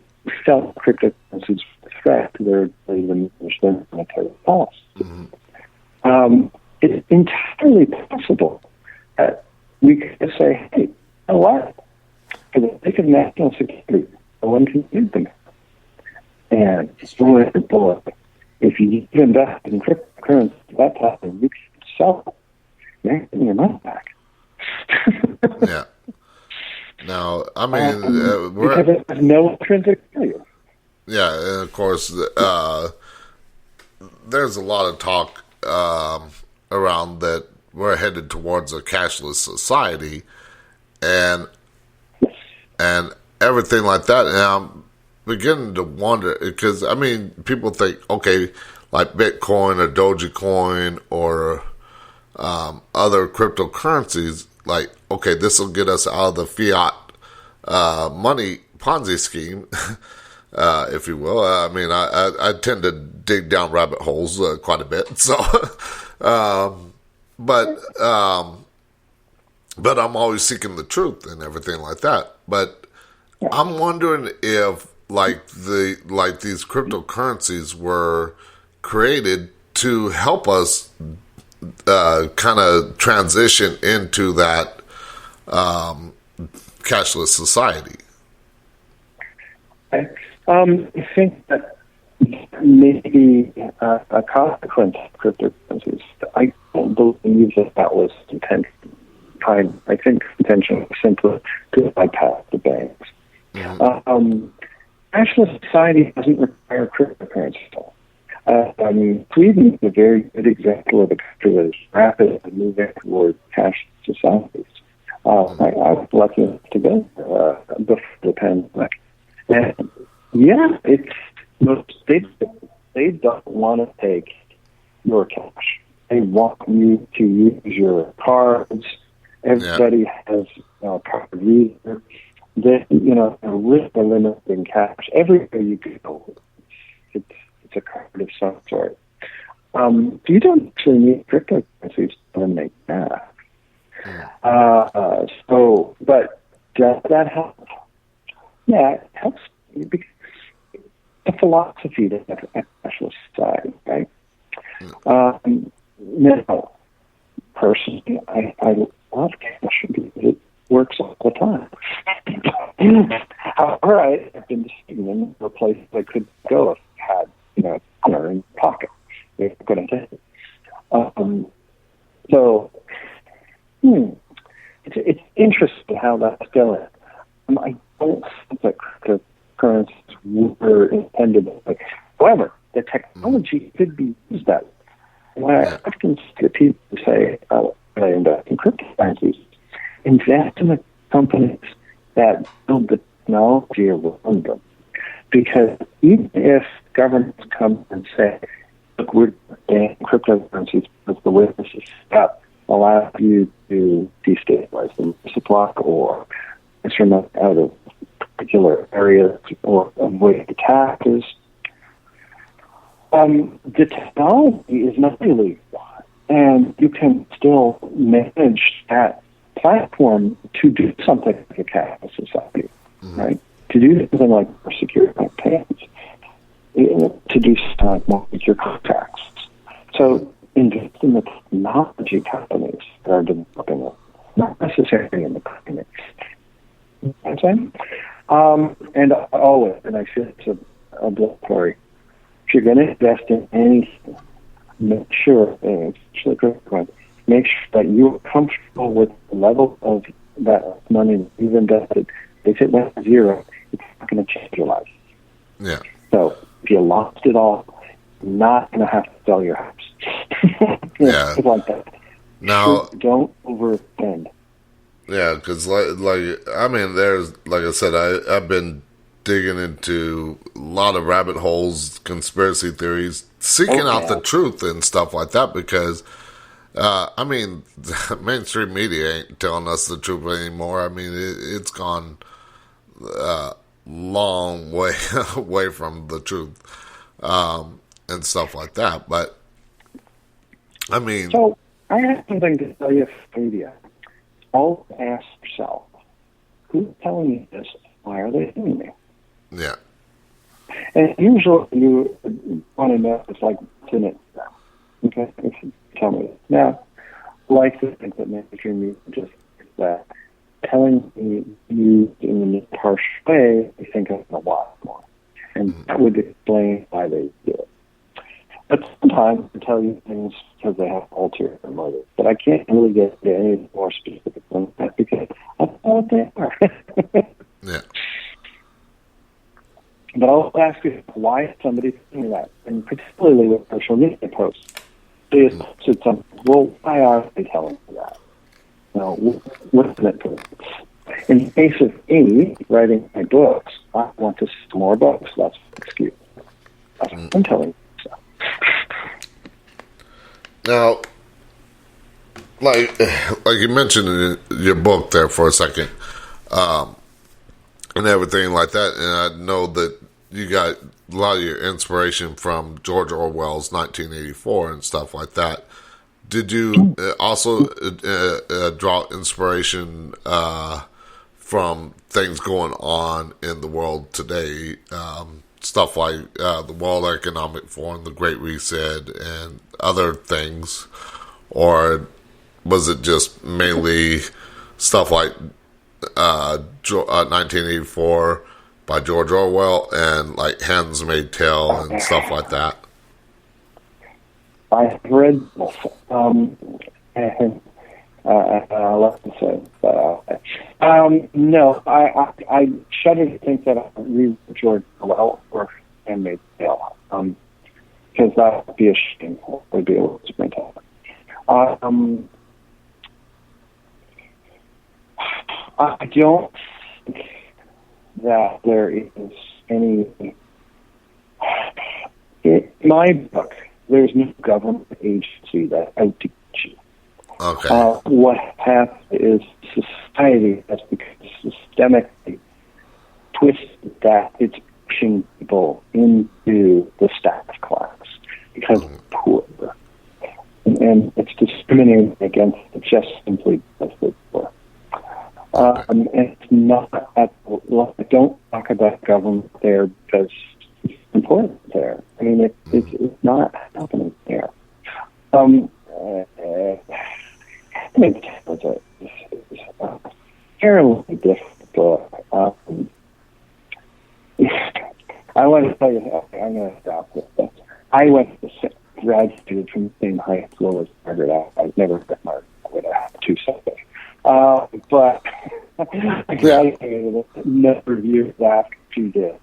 felt cryptocurrencies were a threat to their ability to manage their monetary policy. It's entirely possible that we could say, hey, you know what? For the sake of national security, no one can use them. And boy, if you invest in cryptocurrency at that time, you can sell it. You're getting your money back. Yeah. Now, I mean, because it has no intrinsic value. Yeah, and of course, there's a lot of talk around that we're headed towards a cashless society, and everything like that. And I'm beginning to wonder because I mean, people think, okay, like Bitcoin or Dogecoin or other cryptocurrencies, like, okay, this will get us out of the fiat money Ponzi scheme, if you will. I mean, I tend to dig down rabbit holes quite a bit. So, but I'm always seeking the truth and everything like that. But I'm wondering if these cryptocurrencies were created to help us kind of transition into that cashless society. I think that maybe a consequence of cryptocurrencies. I don't believe that was intended. I think the intention was simply to bypass the banks. Cashless society doesn't require cryptocurrency. Sweden is a very good example of a country that is rapidly moving towards cashless societies. I was lucky enough to go before the pandemic. And yeah, they don't want to take your cash. They want you to use your cards Everybody has a card reader. They, with the limit in cash, everywhere you go, it's a card of some sort. You don't actually need cryptocurrencies to eliminate math. But does that help? Yeah, it helps because the philosophy that a cashless society, right? Now, personally, I love cash because it works all the time. However, I've been deceived in a place I could go if I had, a corner in the pocket. They couldn't take it. It's interesting how that's going. I don't think that cryptocurrencies were intended that way. However, the technology could be used that way. When I often see people say, I invest in cryptocurrencies, invest in the companies that build the technology around them. Because even if governments come and say, look, we're banning cryptocurrencies because the way this is set up allows you to destabilize the supply or instrument out of particular areas or avoid taxes. The technology is not illegal, and you can still manage that platform to do something like a cashless society, right? To do something like secure payments, to do something like more secure contracts. So invest in the technology companies that are developing it, not necessarily in the companies. You know what I'm saying? And always, and I feel it's obligatory, if you're going to invest in anything, make sure, especially cryptocurrency, make sure that you're comfortable with the level of that money that you've invested. If it went to zero, it's not going to change your life. Yeah. So if you lost it all, you're not going to have to sell your house. Yeah. It's like that. Now, don't overspend. Yeah, because there's, like I said, I've been digging into a lot of rabbit holes, conspiracy theories, seeking out the truth and stuff like that, because, mainstream media ain't telling us the truth anymore. I mean, it's gone long way away from the truth and stuff like that. But, I mean... So, I have something to tell you, media. Always ask yourself, who's telling you this? Why are they doing it? Yeah. And usually you want to know, it's like, what's in it now? Okay? If you tell me. Now, I like to think that mainstream media just that telling you in a harsh way, I think of a lot more. And that would explain why they do it. But sometimes they tell you things because they have ulterior motives. But I can't really get into any more specific than that because I don't know what they are. Yeah. But I'll ask you, why is somebody doing that? And particularly with social media posts. They posted something, well, why are they telling you that? What's in it for them? In the case of me writing my books, I want to sell more books. That's an excuse. That's what I'm telling you. Now, like you mentioned in your book there for a second, and everything like that, and I know that you got a lot of your inspiration from George Orwell's 1984 and stuff like that. Did you also draw inspiration from things going on in the world today? Stuff like the World Economic Forum, the Great Reset, and other things? Or was it just mainly stuff like 1984 by George Orwell and like Handmaid's Tale and stuff like that? I have read and I'll let them say that. No, I shudder to think that I read George Orwell or Handmaid's Tale, because that would be a shame. It would be a waste of my time. I don't think that there is any... In my book, there's no government agency that out to get you. Okay. What happens is society has become systemically twisted that it's pushing people into the staff class because they're poor. And it's discriminating against it just simply because they're poor. And it's not don't talk about government there because it's important there. I mean, it's not happening there. It's a fairly different book. I want to tell you, I'm going to stop with this. I graduated from the same high school as Margaret. I've never met Margaret. I would have two something. But I graduated a number of years after she did.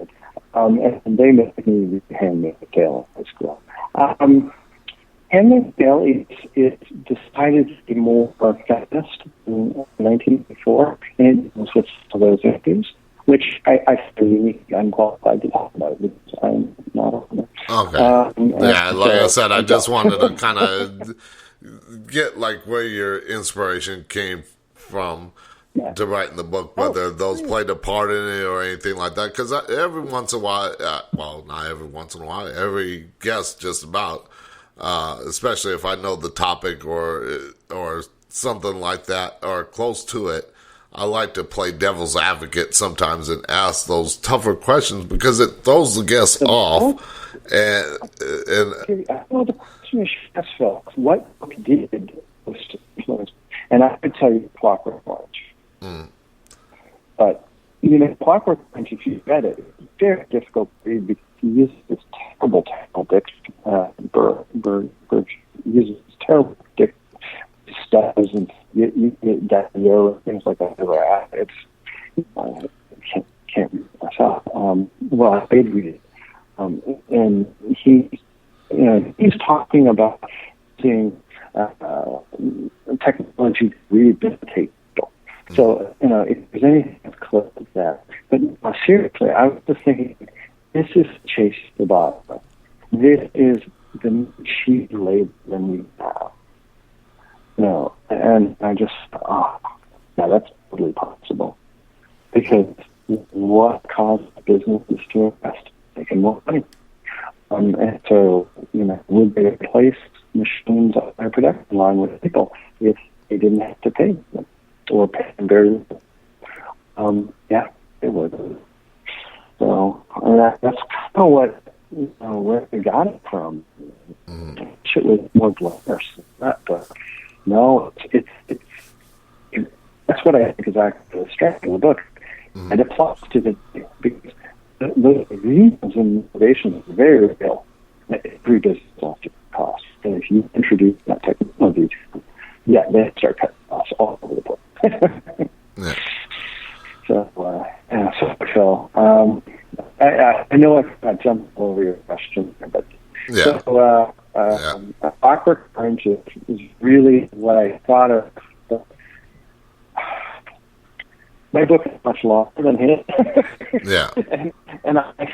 And they made me Handmaid's Tale in high school. Handmaid's Tale is decided to be more feminist in 1984, and it was with some of those issues, which I feel really unqualified to talk about because I'm not on it. Okay. Yeah, like I said, I just wanted to kind of get like where your inspiration came from to writing the book, whether those played a part in it or anything like that. Because every once in a while, well, not every once in a while, every guest just about, especially if I know the topic or something like that or close to it, I like to play devil's advocate sometimes and ask those tougher questions because it throws the guests off. And well, the question is, folks, what book did most influence? And I could tell you Clockwork Orange. But, Clockwork Orange, if you read it, it's very difficult to read because he uses this terrible diction. Burge uses this terrible diction. Stuff and things like that. I can't read it myself. Well, I did read it. And he's talking about using technology to rehabilitate people. So, if there's anything that's close to that. But seriously, I was just thinking, this is Chase the Bottom. This is the cheap labor that we have. And I just, that's totally possible. Because what causes businesses to invest? Making more money. And so, would they replace machines on their production line with people if they didn't have to pay them or pay them very little? Yeah, it would. So, that's kind of what, where we got it from. Shit was more glamorous than that, but no, it's that's what I think is actually the strength of the book. And it applies to the, because the reasons and motivations are very real. Every business has to cost. And if you introduce that technology, they start cutting costs all over the place. So, Phil, I know I jumped over your question, but Clockwork Orange is really what I thought of. My book is much longer than his. and I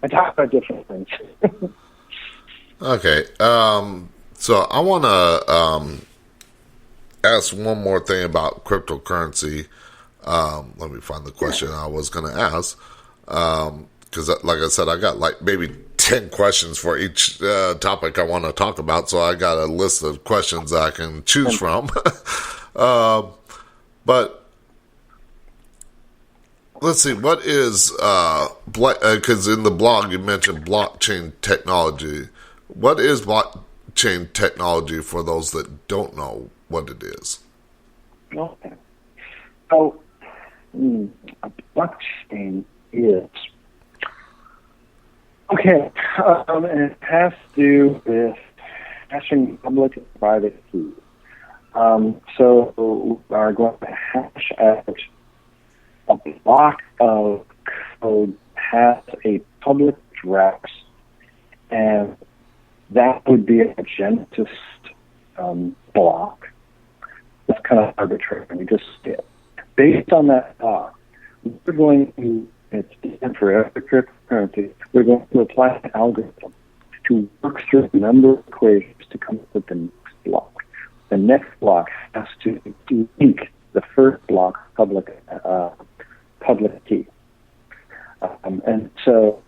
talk about different things. Okay. So I want to ask one more thing about cryptocurrency. Let me find the question I was going to ask. Because, like I said, I got like maybe 10 questions for each topic I want to talk about. So I got a list of questions I can choose from. But let's see, what is, because in the blog you mentioned blockchain technology. What is blockchain technology for those that don't know what it is? Okay. So, a blockchain is, and it has to do with hashing public and private keys. So we are going to hash out a block of code has a public address, and that would be a Genesis block. That's kind of arbitrary. We just did. Based on that block, we're going to, it's different for every cryptocurrency, we're going to apply an algorithm to work through a number of equations to come up with the next block. the next block has to link the first block public key. And so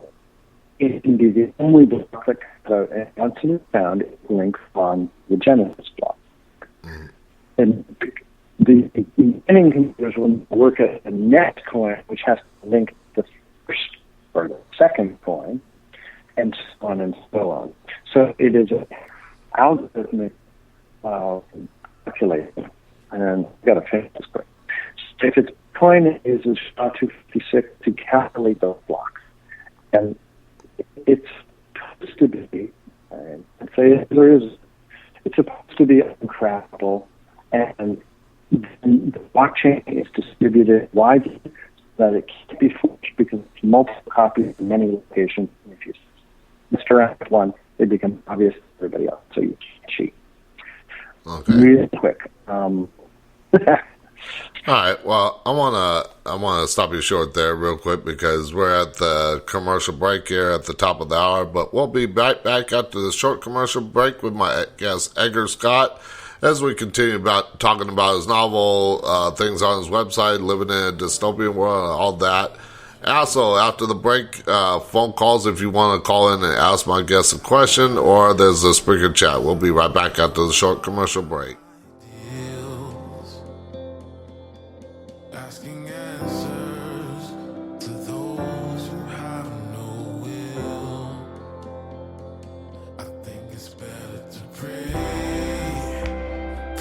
it can be the only block that comes out, and once it is found, it links on the Genesis block. And the beginning computers will work at the next coin, which has to link the first or the second coin, and so on and so on. So it is an algorithmic calculation. And I've got to finish this quick. So if its coin uses SHA-256 to calculate those blocks, and it's supposed to be, I'd say there is, it's supposed to be uncraftable, and the blockchain is distributed widely so that it can't be forged because it's multiple copies in many locations. And if you misdirect one, it becomes obvious to everybody else, so you can't cheat. Okay. Really quick. All right. Well, I wanna stop you short there real quick because we're at the commercial break here at the top of the hour. But we'll be right back after the short commercial break with my guest Edgar Scott as we continue talking about his novel, things on his website, living in a dystopian world, and all that. Also, after the break, phone calls if you want to call in and ask my guest a question, or there's a speaker chat. We'll be right back after the short commercial break. Asking answers to those who have no will. I think it's better to pray. I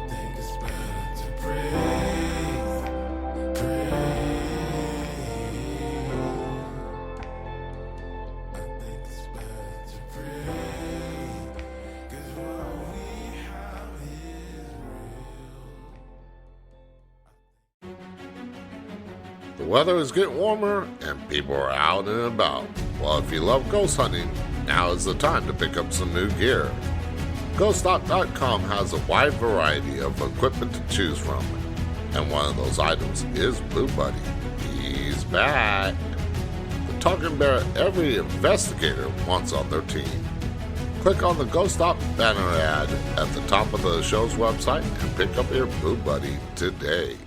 think it's better to pray. I think it's better to pray. 'Cause what we have is real. The weather is getting warmer and people are out and about. Well, if you love ghost hunting, now is the time to pick up some new gear. GhostStop.com has a wide variety of equipment to choose from, and one of those items is Blue Buddy. He's back. The talking bear every investigator wants on their team. Click on the Ghost Stop banner ad at the top of the show's website and pick up your Blue Buddy today.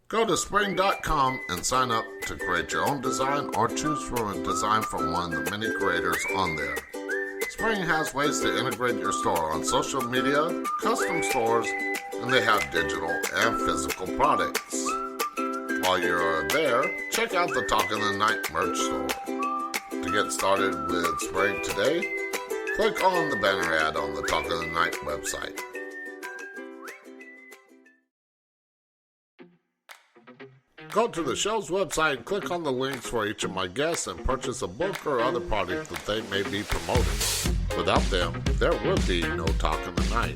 Go to spring.com and sign up to create your own design or choose from a design from one of the many creators on there. Spring has ways to integrate your store on social media, custom stores, and they have digital and physical products. While you're there, check out the Talk in the Night merch store. To get started with Spring today, click on the banner ad on the Talk in the Night website. Go to the show's website and click on the links for each of my guests and purchase a book or other product that they may be promoting. Without them, there would be no Talk in the Night.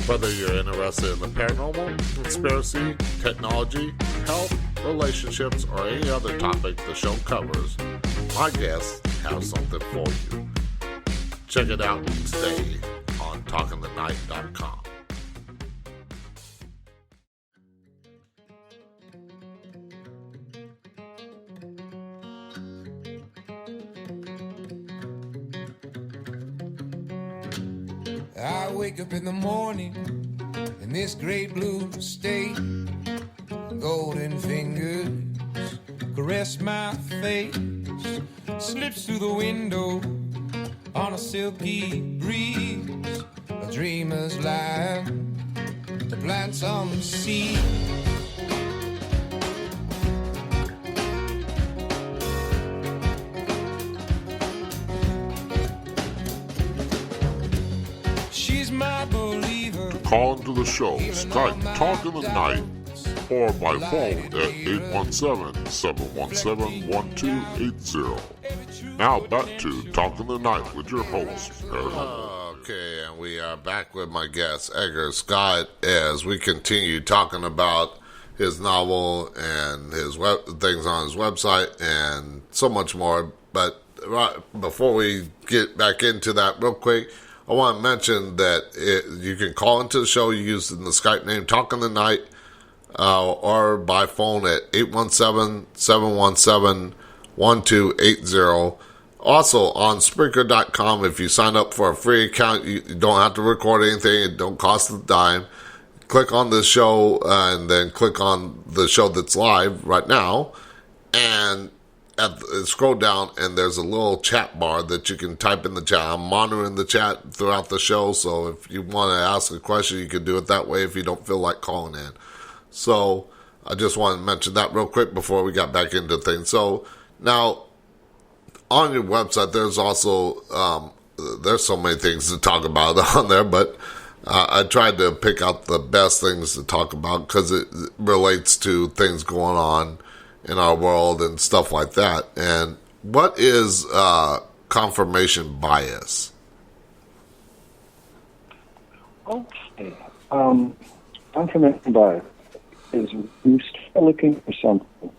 Whether you're interested in the paranormal, conspiracy, technology, health, relationships, or any other topic the show covers, my guests have something for you. Check it out today on talkingthenight.com. I wake up in the morning in this great blue state. Golden fingers caress my face. Slips through the window on a silky breeze. A dreamer's life to plant some seed. She's my believer. Call into the show, Skype Talk in the Night, or by phone at 817-717-1280. Now back to Talk in the Night with your host, Okay, and we are back with my guest, Edgar Scott, as we continue talking about his novel and his things on his website and so much more. But before we get back into that real quick, I want to mention that you can call into the show using the Skype name Talk in the Night, or by phone at 817-717-1280. 1280. Also on Spreaker.com, if you sign up for a free account, you don't have to record anything. It don't cost a dime. Click on the show and then click on the show that's live right now. And scroll down and there's a little chat bar that you can type in the chat. I'm monitoring the chat throughout the show, so if you want to ask a question, you can do it that way if you don't feel like calling in. So I just want to mention that real quick before we got back into things. So now on your website, there's also there's so many things to talk about on there, but I tried to pick out the best things to talk about because it relates to things going on in our world and stuff like that. And what is confirmation bias? Okay. Confirmation bias is you start looking for something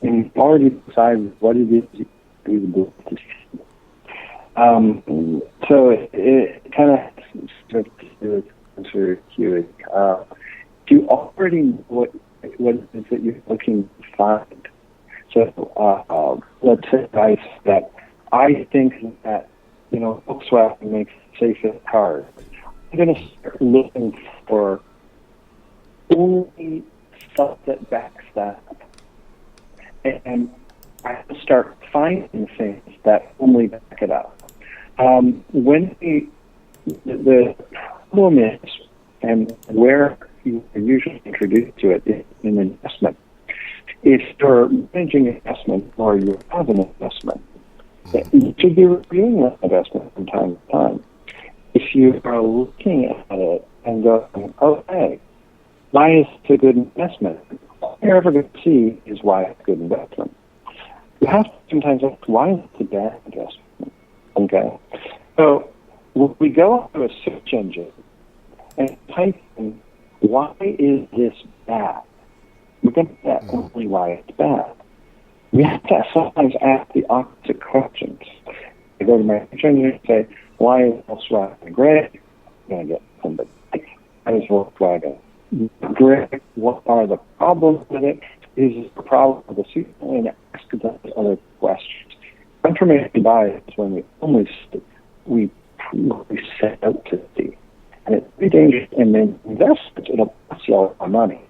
and you've already decided what it is you believe to see. So it kind of starts to answer you. You already know what it is that you're looking to find. So let's say that I think that, Volkswagen makes the safest cars. I'm going to start looking for only stuff that backs that up. And I have to start finding things that only back it up. When the problem is, and where you are usually introduced to it is in investment. If you're managing investment or you have an investment, you should be reviewing that investment from time to time. If you are looking at it and going, okay, why is it a good investment? All you're ever going to see is why it's a good investment. You have to sometimes ask, why is it a bad investment? Okay? So when we go to a search engine and type in, why is this bad? We're going to get only why it's bad. We have to sometimes ask the opposite questions. I go to my search engine and say, why is Volkswagen great? I'm going to get somebody. Why is Volkswagen great? What are the problems with it? Is it a problem with the seat? And ask those other questions. Confirmation bias is when we set out to see. And it's pretty dangerous. And then investment, it'll cost you a lot of money.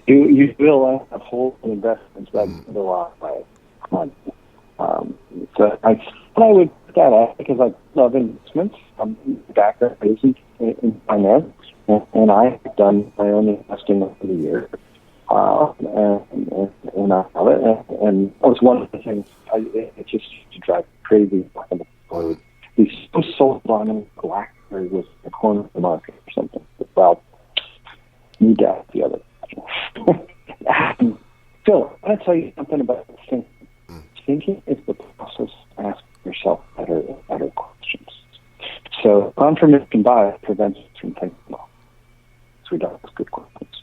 you will have whole investments that go a lot of money. So I thought I would put that out because I love investments. I'm background is in finance, and I've done my own investing over the years. And I love it. And that was one of the things. It just used to drive me crazy. He's so sold on BlackBerry was the corner of the market or something. Well, you doubt the other. Phil, I want to tell you something about thinking. Thinking is the process of asking yourself better questions. So confirmation bias prevents us from thinking well. So we don't ask good questions.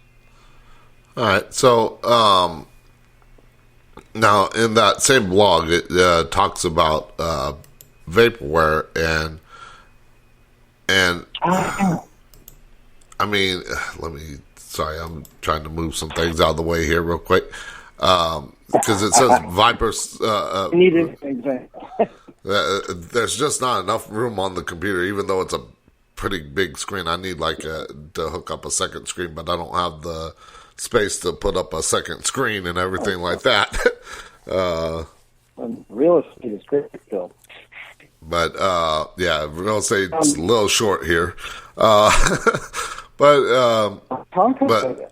All right. So now in that same blog, it talks about vaporware and I mean, sorry, I'm trying to move some things out of the way here real quick. Because it says Vipers. I need an example. There's just not enough room on the computer, even though it's a pretty big screen. I need to hook up a second screen, but I don't have the space to put up a second screen and everything like that. Real estate is great, Phil. But yeah, real estate's a little short here. But I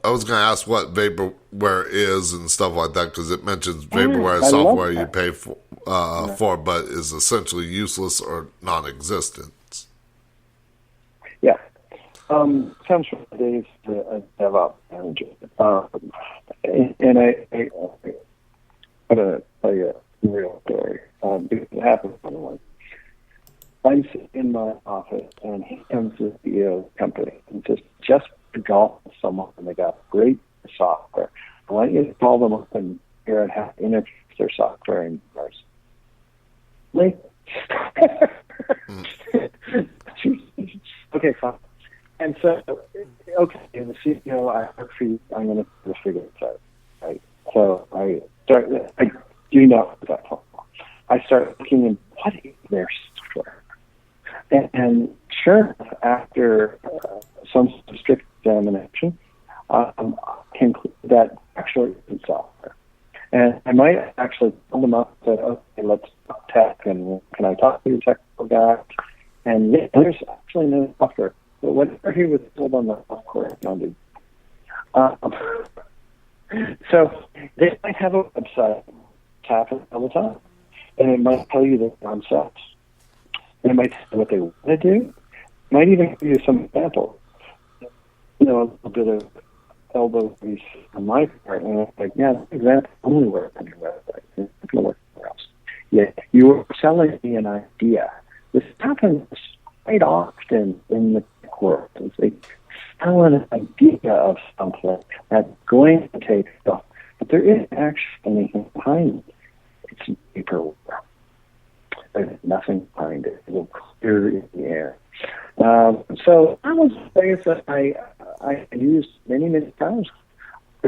was going to ask what vaporware is and stuff like that because it mentions vaporware software you pay for, but is essentially useless or non-existent. Yeah. Comes from the days of DevOps manager. And I got to tell you a real story. Because it happened otherwise. I'm sitting in my office, and he comes to the CEO of the company and says, just to golf with someone, and they got great software. Why don't you call them up and figure out how to introduce their software in yours? Really? Okay, fine. And so, okay, and the CEO, I work for you, I'm going to figure this out, right? So I not go that far. I started looking at what is their software. And sure enough, after some strict examination, I concluded that actually it's software. And I might actually pull them up and say, okay, let's talk tech, and can I talk to your technical guy? And yeah, there's actually no software. But whatever he was told on the software, no, dude. So they might have a website, tap it all the time, and it might tell you the concepts, and it might tell you what they want to do. It might even give you some examples. You know, a little bit of elbow grease on my part, and I'm like, yeah, that example only works on your website. It's not going to work anywhere else. Yeah, you were selling me an idea. This happens quite often in the tech world. It's like selling an idea of something that's going to take stuff, but there isn't actually anything behind it. It's paperwork. There's nothing behind it. It will clear in the air. So that was a phrase that I used many, many times to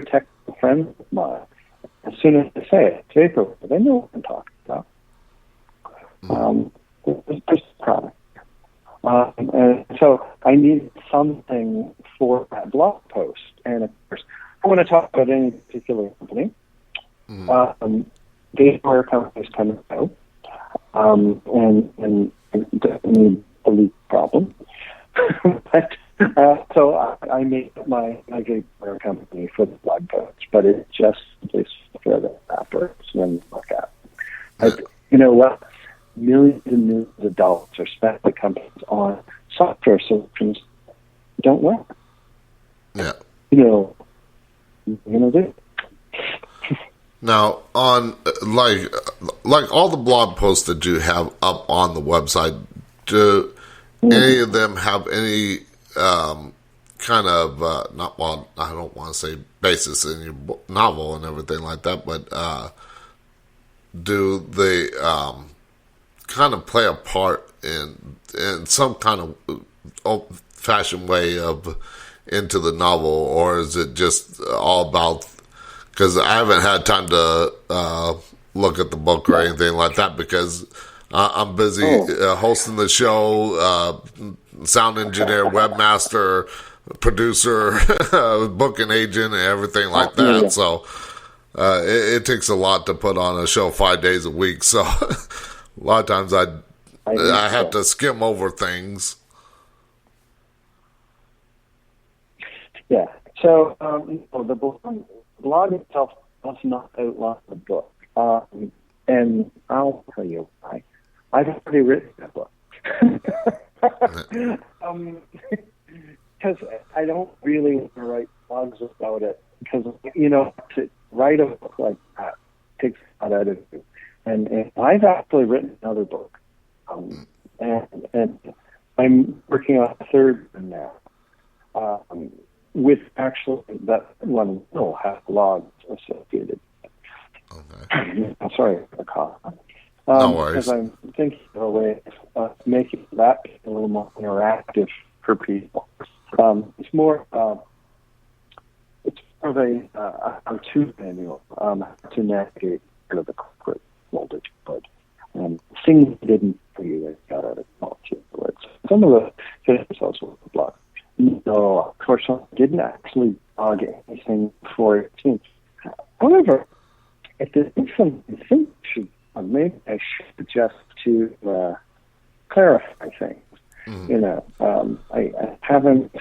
protect a friend of mine. As soon as they say it, paperwork, they know what I'm talking about. There's a product. And so I needed something for that blog post. And of course, I want to talk about any particular company. Data companies come and go. And definitely a leak problem. But, so I made my gateware company for the blog post, but it's just this for the efforts and look at. You know what? Millions and millions of dollars are spent by companies on software solutions that don't work. Yeah. You know, do. Now, on like all the blog posts that you have up on the website, do any of them have any kind of not, well, I don't want to say basis in your novel and everything like that, but do they kind of play a part in some kind of old-fashioned way of into the novel, or is it just all about? Because I haven't had time to look at the book or anything like that because I'm busy hosting the show, sound engineer, webmaster, producer, booking agent, and everything like that. Yeah. So it takes a lot to put on a show 5 days a week. So a lot of times I have to skim over things. Yeah. So the blog itself does not outline the book. And I'll tell you why. I've already written that book. Because I don't really want to write blogs about it. Because, to write a book like that takes a lot out of you. And I've actually written another book. And I'm working on a third one now. With actually that one will have blogs associated. Okay. I'm sorry for the cough. No worries. Because I'm thinking of a way of making that a little more interactive for people. It's more of a how-to manual to navigate kind of the corporate voltage. But things I didn't for you I got out of college. Some of the things also with the blog. No, unfortunately, I didn't actually blog anything before 18. However, if there's something maybe I should just to clarify clarify things. I haven't.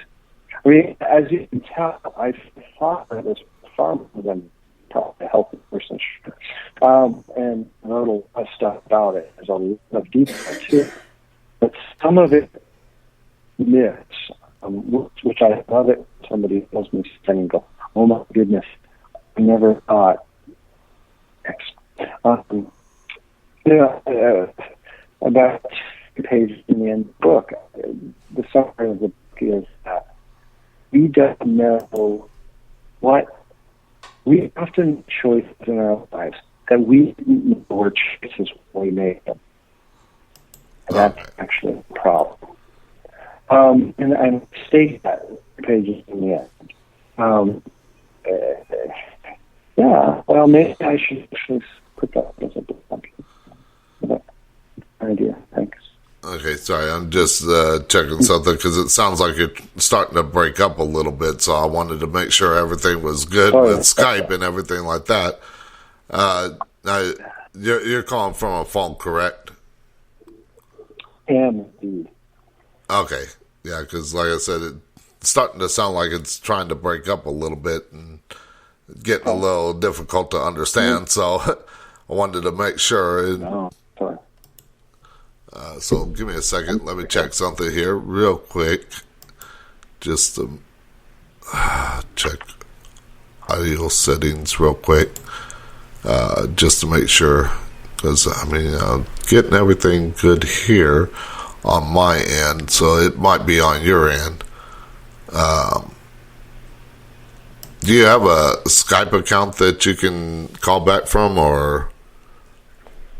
I mean, as you can tell, I've thought of this far more than probably a healthy person should. And wrote a lot of stuff about it. There's a lot of detail too. But some of it myths, which I love it. Somebody tells me something and go, "Oh my goodness, I never thought X." About 2 pages in the end of the book, the summary of the book is that we don't know what we often make choices in our lives that we didn't know were choices when we made them. And that's actually a problem. And I state that 2 pages in the end. Well, maybe I should actually put that as a blog. That idea. Thanks. Okay, sorry, I'm just checking something because it sounds like it's starting to break up a little bit, so I wanted to make sure everything was good with Skype and everything like that. Now, you're calling from a phone, correct? And indeed. Okay, yeah, because like I said, it's starting to sound like it's trying to break up a little bit and getting a little difficult to understand, so I wanted to make sure. No, sorry. So give me a second. Let me check something here real quick. Just to check audio settings real quick. Just to make sure. Because, I mean, I'm getting everything good here on my end. So it might be on your end. Do you have a Skype account that you can call back from, or?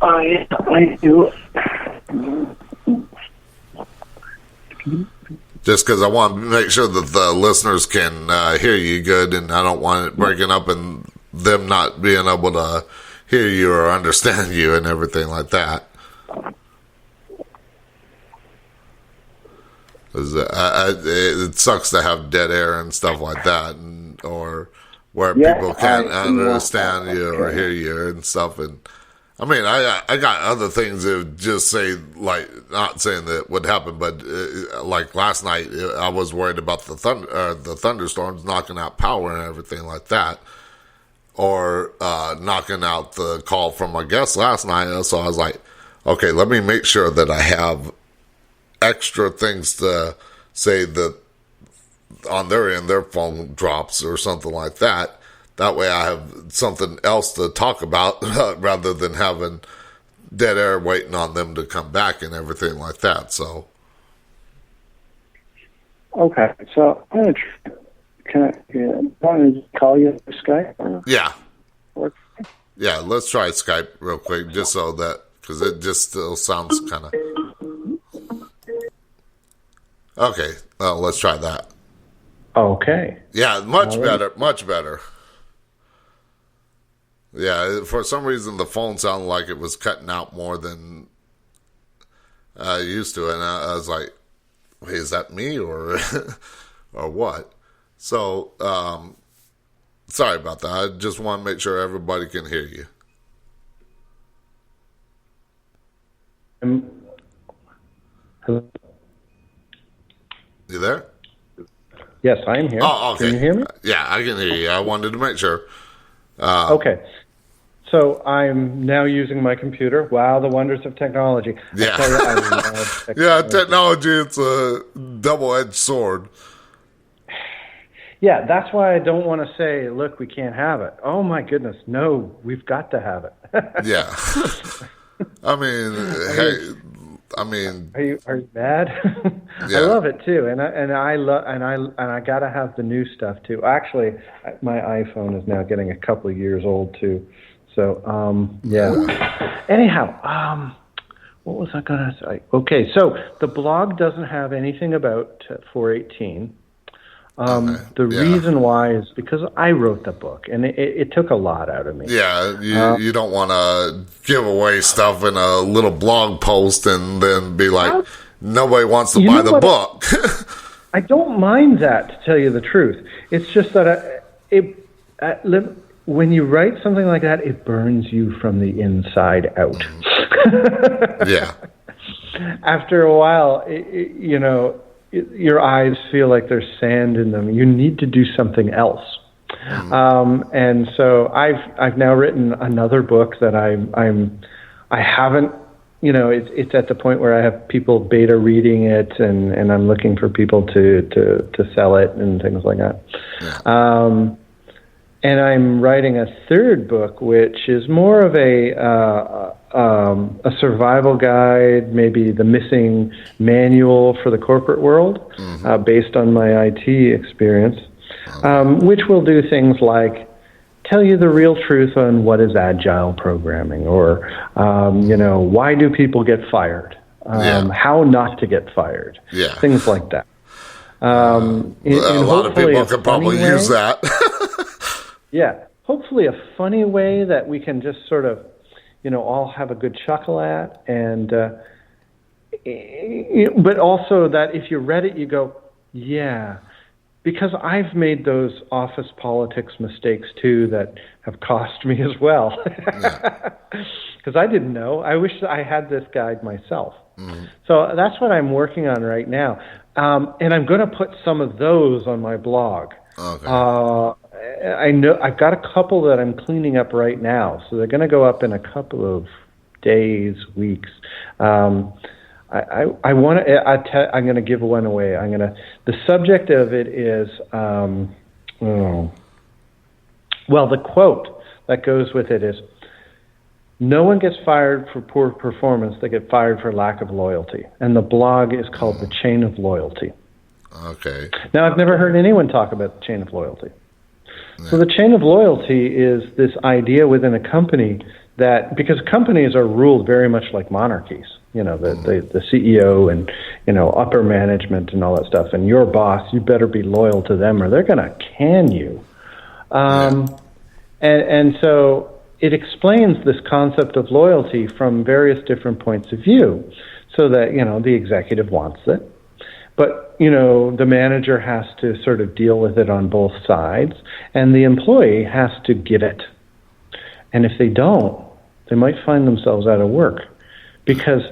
I do. Just because I want to make sure that the listeners can hear you good, and I don't want it breaking up and them not being able to hear you or understand you and everything like that. 'Cause, it sucks to have dead air and stuff like that, or where people can't understand you or hear you and stuff. And I mean, I got other things that just say, like, not saying that would happen, but like last night, I was worried about the thunderstorms knocking out power and everything like that, or knocking out the call from my guest last night. So I was like, okay, let me make sure that I have extra things to say that on their end, their phone drops or something like that. That way I have something else to talk about rather than having dead air waiting on them to come back and everything like that. So. Okay, so I'm going to want to call you Skype? Or Yeah. or- Yeah, let's try Skype real quick just so that, because it just still sounds kind of. Okay, let's try that. Okay. Yeah, much better, much better. Yeah, for some reason the phone sounded like it was cutting out more than I used to, and I was like, "Wait, is that me or or what?" So, sorry about that. I just want to make sure everybody can hear you. Hello? You there? Yes, I am here. Oh, okay. Can you hear me? Yeah, I can hear you. I wanted to make sure. Okay. So I'm now using my computer. Wow, the wonders of technology. Yeah. I tell you, I love technology. Yeah, technology, it's a double-edged sword. Yeah, that's why I don't want to say, look, we can't have it. Oh, my goodness. No, we've got to have it. Yeah. I mean, hey, I mean, Are you mad? Yeah. I love it too, and I gotta have the new stuff too. Actually, my iPhone is now getting a couple of years old too. So yeah. Anyhow, what was I gonna say? Okay, so the blog doesn't have anything about 418. The reason why is because I wrote the book, and it took a lot out of me. yeah, you don't want to give away stuff in a little blog post and then be like, nobody wants to buy the book. I don't mind that, to tell you the truth. It's just that when you write something like that, it burns you from the inside out. Yeah. After a while, your eyes feel like there's sand in them. You need to do something else. And so I've now written another book that I haven't, it's at the point where I have people beta reading it, and I'm looking for people to sell it and things like that. Yeah. And I'm writing a third book, which is more of a survival guide, maybe the missing manual for the corporate world, based on my IT experience, which will do things like tell you the real truth on what is agile programming, or why do people get fired, how not to get fired, things like that. A lot of people could probably use that. Yeah, hopefully a funny way that we can just sort of all have a good chuckle at, and but also that if you read it, you go, yeah, because I've made those office politics mistakes too that have cost me as well. Because I didn't know. I wish I had this guide myself. So that's what I'm working on right now. And I'm going to put some of those on my blog. Okay. I know I've got a couple that I'm cleaning up right now, so they're going to go up in a couple of days, weeks. I want to. I'm going to give one away. The subject of it is, well, the quote that goes with it is, "No one gets fired for poor performance; they get fired for lack of loyalty." And the blog is called "The Chain of Loyalty." Okay. Now, I've never heard anyone talk about the chain of loyalty. So the chain of loyalty is this idea within a company that, because companies are ruled very much like monarchies, the CEO and, upper management and all that stuff, and your boss, you better be loyal to them or they're going to can you. And so it explains this concept of loyalty from various different points of view, so that, the executive wants it. But, the manager has to sort of deal with it on both sides, and the employee has to give it. And if they don't, they might find themselves out of work, because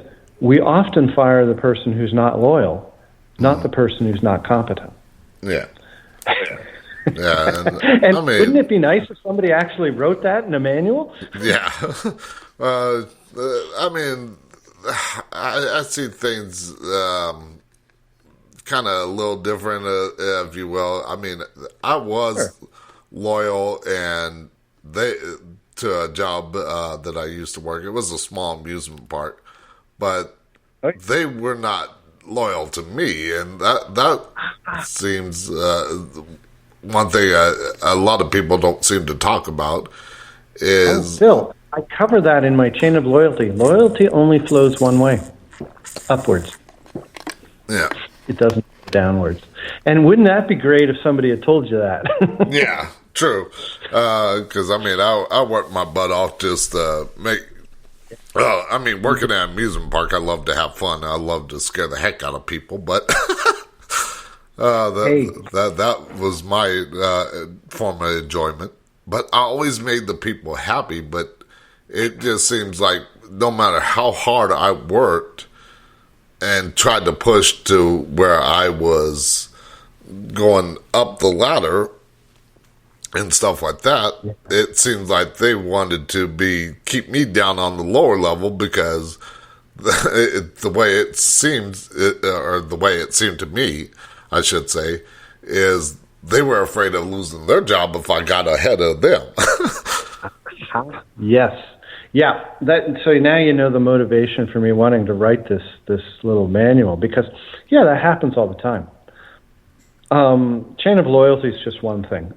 we often fire the person who's not loyal, not the person who's not competent. Yeah. Yeah. And wouldn't it be nice if somebody actually wrote that in a manual? Yeah. I see things kind of a little different, if you will. I was loyal and to a job that I used to work. It was a small amusement park, but they were not loyal to me, and that seems one thing a lot of people don't seem to talk about is. Bill, I cover that in my chain of loyalty. Loyalty only flows one way, upwards. Yeah. It doesn't go downwards. And wouldn't that be great if somebody had told you that? Yeah, true. Because, I worked my butt off just to make... working at an amusement park, I love to have fun. I love to scare the heck out of people, but that was my form of enjoyment. But I always made the people happy, but it just seems like no matter how hard I worked and tried to push to where I was going up the ladder and stuff like that, it seems like they wanted to keep me down on the lower level, because the way it seems, or the way it seemed to me, I should say, is they were afraid of losing their job if I got ahead of them. Yes. Yeah. So now you know the motivation for me wanting to write this little manual, because, that happens all the time. Chain of loyalty is just one thing.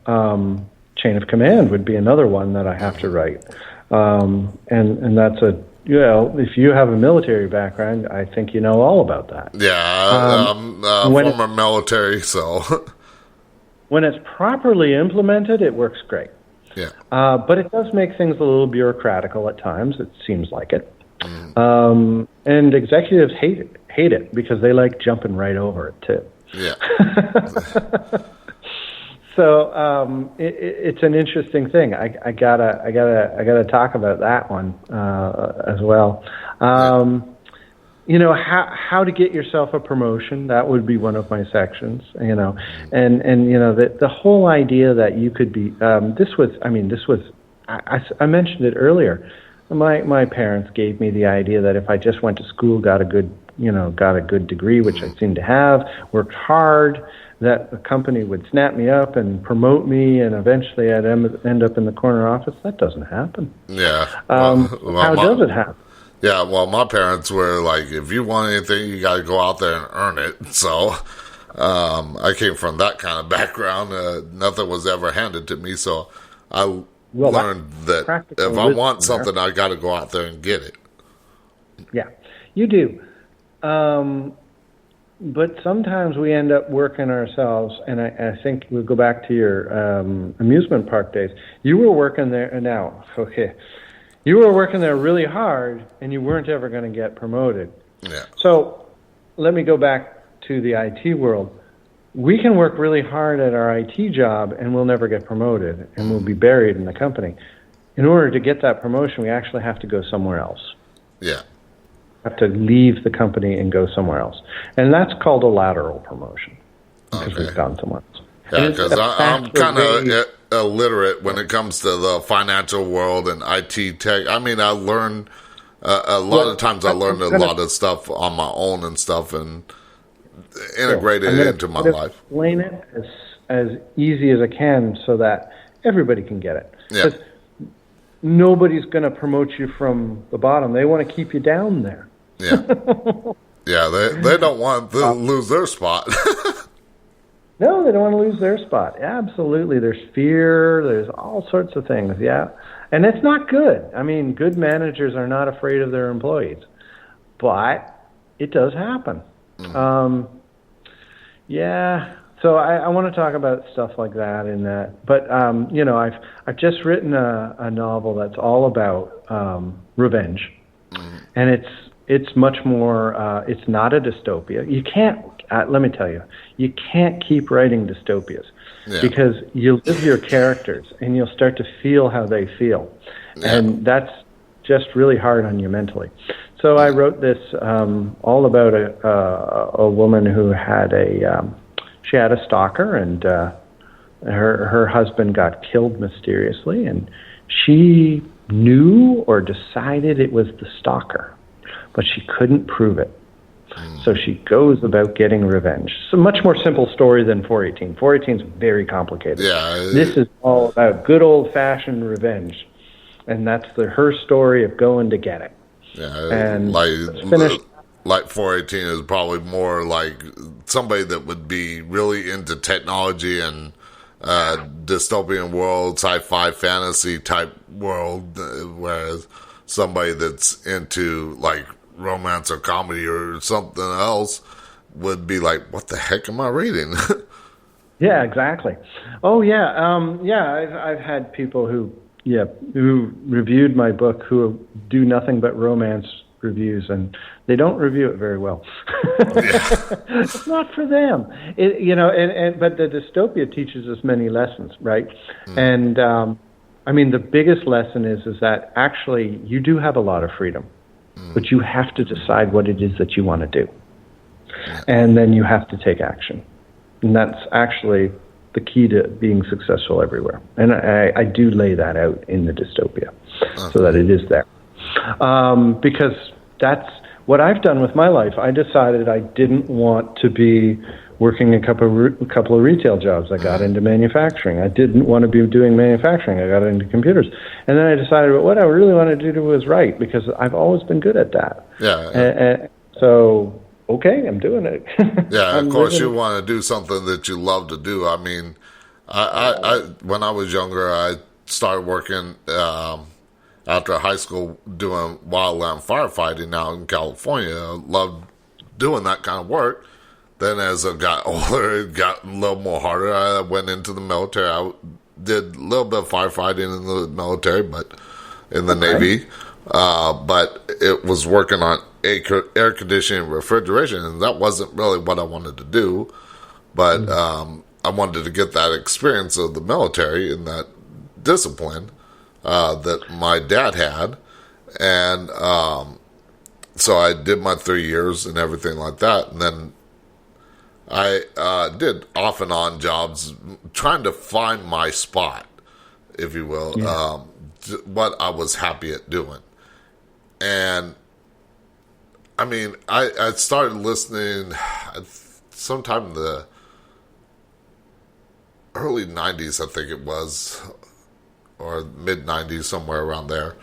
Chain of command would be another one that I have to write. And that's if you have a military background, I think you know all about that. Yeah, I'm former military, so. When it's properly implemented, it works great. Yeah. But it does make things a little bureaucratical at times. It seems like it. And executives hate it because they like jumping right over it too. Yeah. So it's an interesting thing. I gotta talk about that one as well. How to get yourself a promotion, that would be one of my sections, and the whole idea that you could be, I mentioned it earlier. My parents gave me the idea that if I just went to school, got a good degree, which I seem to have, worked hard, that the company would snap me up and promote me, and eventually I'd end up in the corner office. That doesn't happen. Yeah. How does it happen? Yeah, well, my parents were like, if you want anything, you got to go out there and earn it. So I came from that kind of background. Nothing was ever handed to me. So I learned that if I want something, I got to go out there and get it. Yeah, you do. But sometimes we end up working ourselves, and I think we'll go back to your amusement park days. You were working there now. Okay. You were working there really hard, and you weren't ever going to get promoted. Yeah. So let me go back to the IT world. We can work really hard at our IT job, and we'll never get promoted, and we'll be buried in the company. In order to get that promotion, we actually have to go somewhere else. Yeah. Have to leave the company and go somewhere else. And that's called a lateral promotion, because we've gone somewhere else. Yeah, because I'm kind of illiterate when it comes to the financial world and IT tech. I mean, I learned a lot of times. I learned a lot of stuff on my own and stuff, and integrated it into my life. Explain it as easy as I can so that everybody can get it. Yeah. Nobody's going to promote you from the bottom. They want to keep you down there. Yeah. Yeah, they don't want to lose their spot. No, they don't want to lose their spot. Absolutely. There's fear. There's all sorts of things. Yeah. And it's not good. I mean, good managers are not afraid of their employees. But it does happen. Yeah. So I want to talk about stuff like that and that. But, you know, I've just written a novel that's all about revenge. And it's much more, it's not a dystopia. You can't, let me tell you, you can't keep writing dystopias because you live your characters and you'll start to feel how they feel. Yeah. And that's just really hard on you mentally. So I wrote this all about a woman who had she had a stalker, and her husband got killed mysteriously, and she knew or decided it was the stalker, but she couldn't prove it. So she goes about getting revenge. It's a much more simple story than 418. 418 is very complicated. Yeah. This is all about good old-fashioned revenge, and that's her story of going to get it. Yeah, and like 418 is probably more like somebody that would be really into technology and dystopian world, sci-fi, fantasy type world, whereas somebody that's into like romance or comedy or something else would be like, what the heck am I reading? Yeah, exactly. Oh, yeah. I've had people who reviewed my book who do nothing but romance reviews, and they don't review it very well. It's not for them. But the dystopia teaches us many lessons, right? And I mean, the biggest lesson is that actually you do have a lot of freedom, but you have to decide what it is that you want to do, and then you have to take action, and that's actually the key to being successful everywhere. And I do lay that out in the dystopia so that it is there. Because that's what I've done with my life. I decided I didn't want to be working a couple of retail jobs. I got into manufacturing. I didn't want to be doing manufacturing. I got into computers. And then I decided what I really wanted to do was write, because I've always been good at that. Yeah. And so, okay, I'm doing it. Yeah, of course you want to do something that you love to do. I mean, I when I was younger, I started working after high school doing wildland firefighting out in California. I loved doing that kind of work. Then as I got older, it got a little more harder. I went into the military. I did a little bit of firefighting in the military, but in the Navy. But it was working on air conditioning and refrigeration, and that wasn't really what I wanted to do. But I wanted to get that experience of the military and that discipline that my dad had. And so I did my 3 years and everything like that. And then I did off and on jobs trying to find my spot, if you will, what I was happy at doing. And I mean, I started listening sometime in the early 90s, I think it was, or mid 90s, somewhere around there.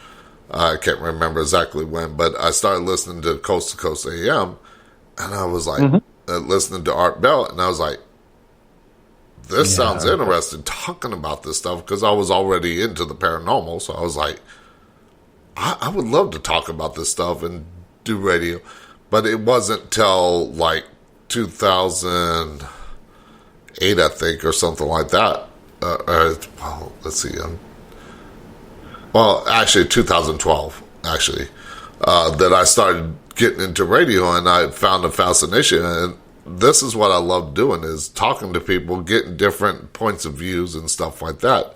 I can't remember exactly when, but I started listening to Coast to Coast AM, and I was like, listening to Art Bell, and I was like, this sounds interesting, talking about this stuff, because I was already into the paranormal, so I was like, I would love to talk about this stuff and do radio. But it wasn't till like 2008, I think, or something like that. Well, let's see. well, actually 2012, actually, that I started getting into radio, and I found a fascination. And this is what I love doing, is talking to people, getting different points of views and stuff like that.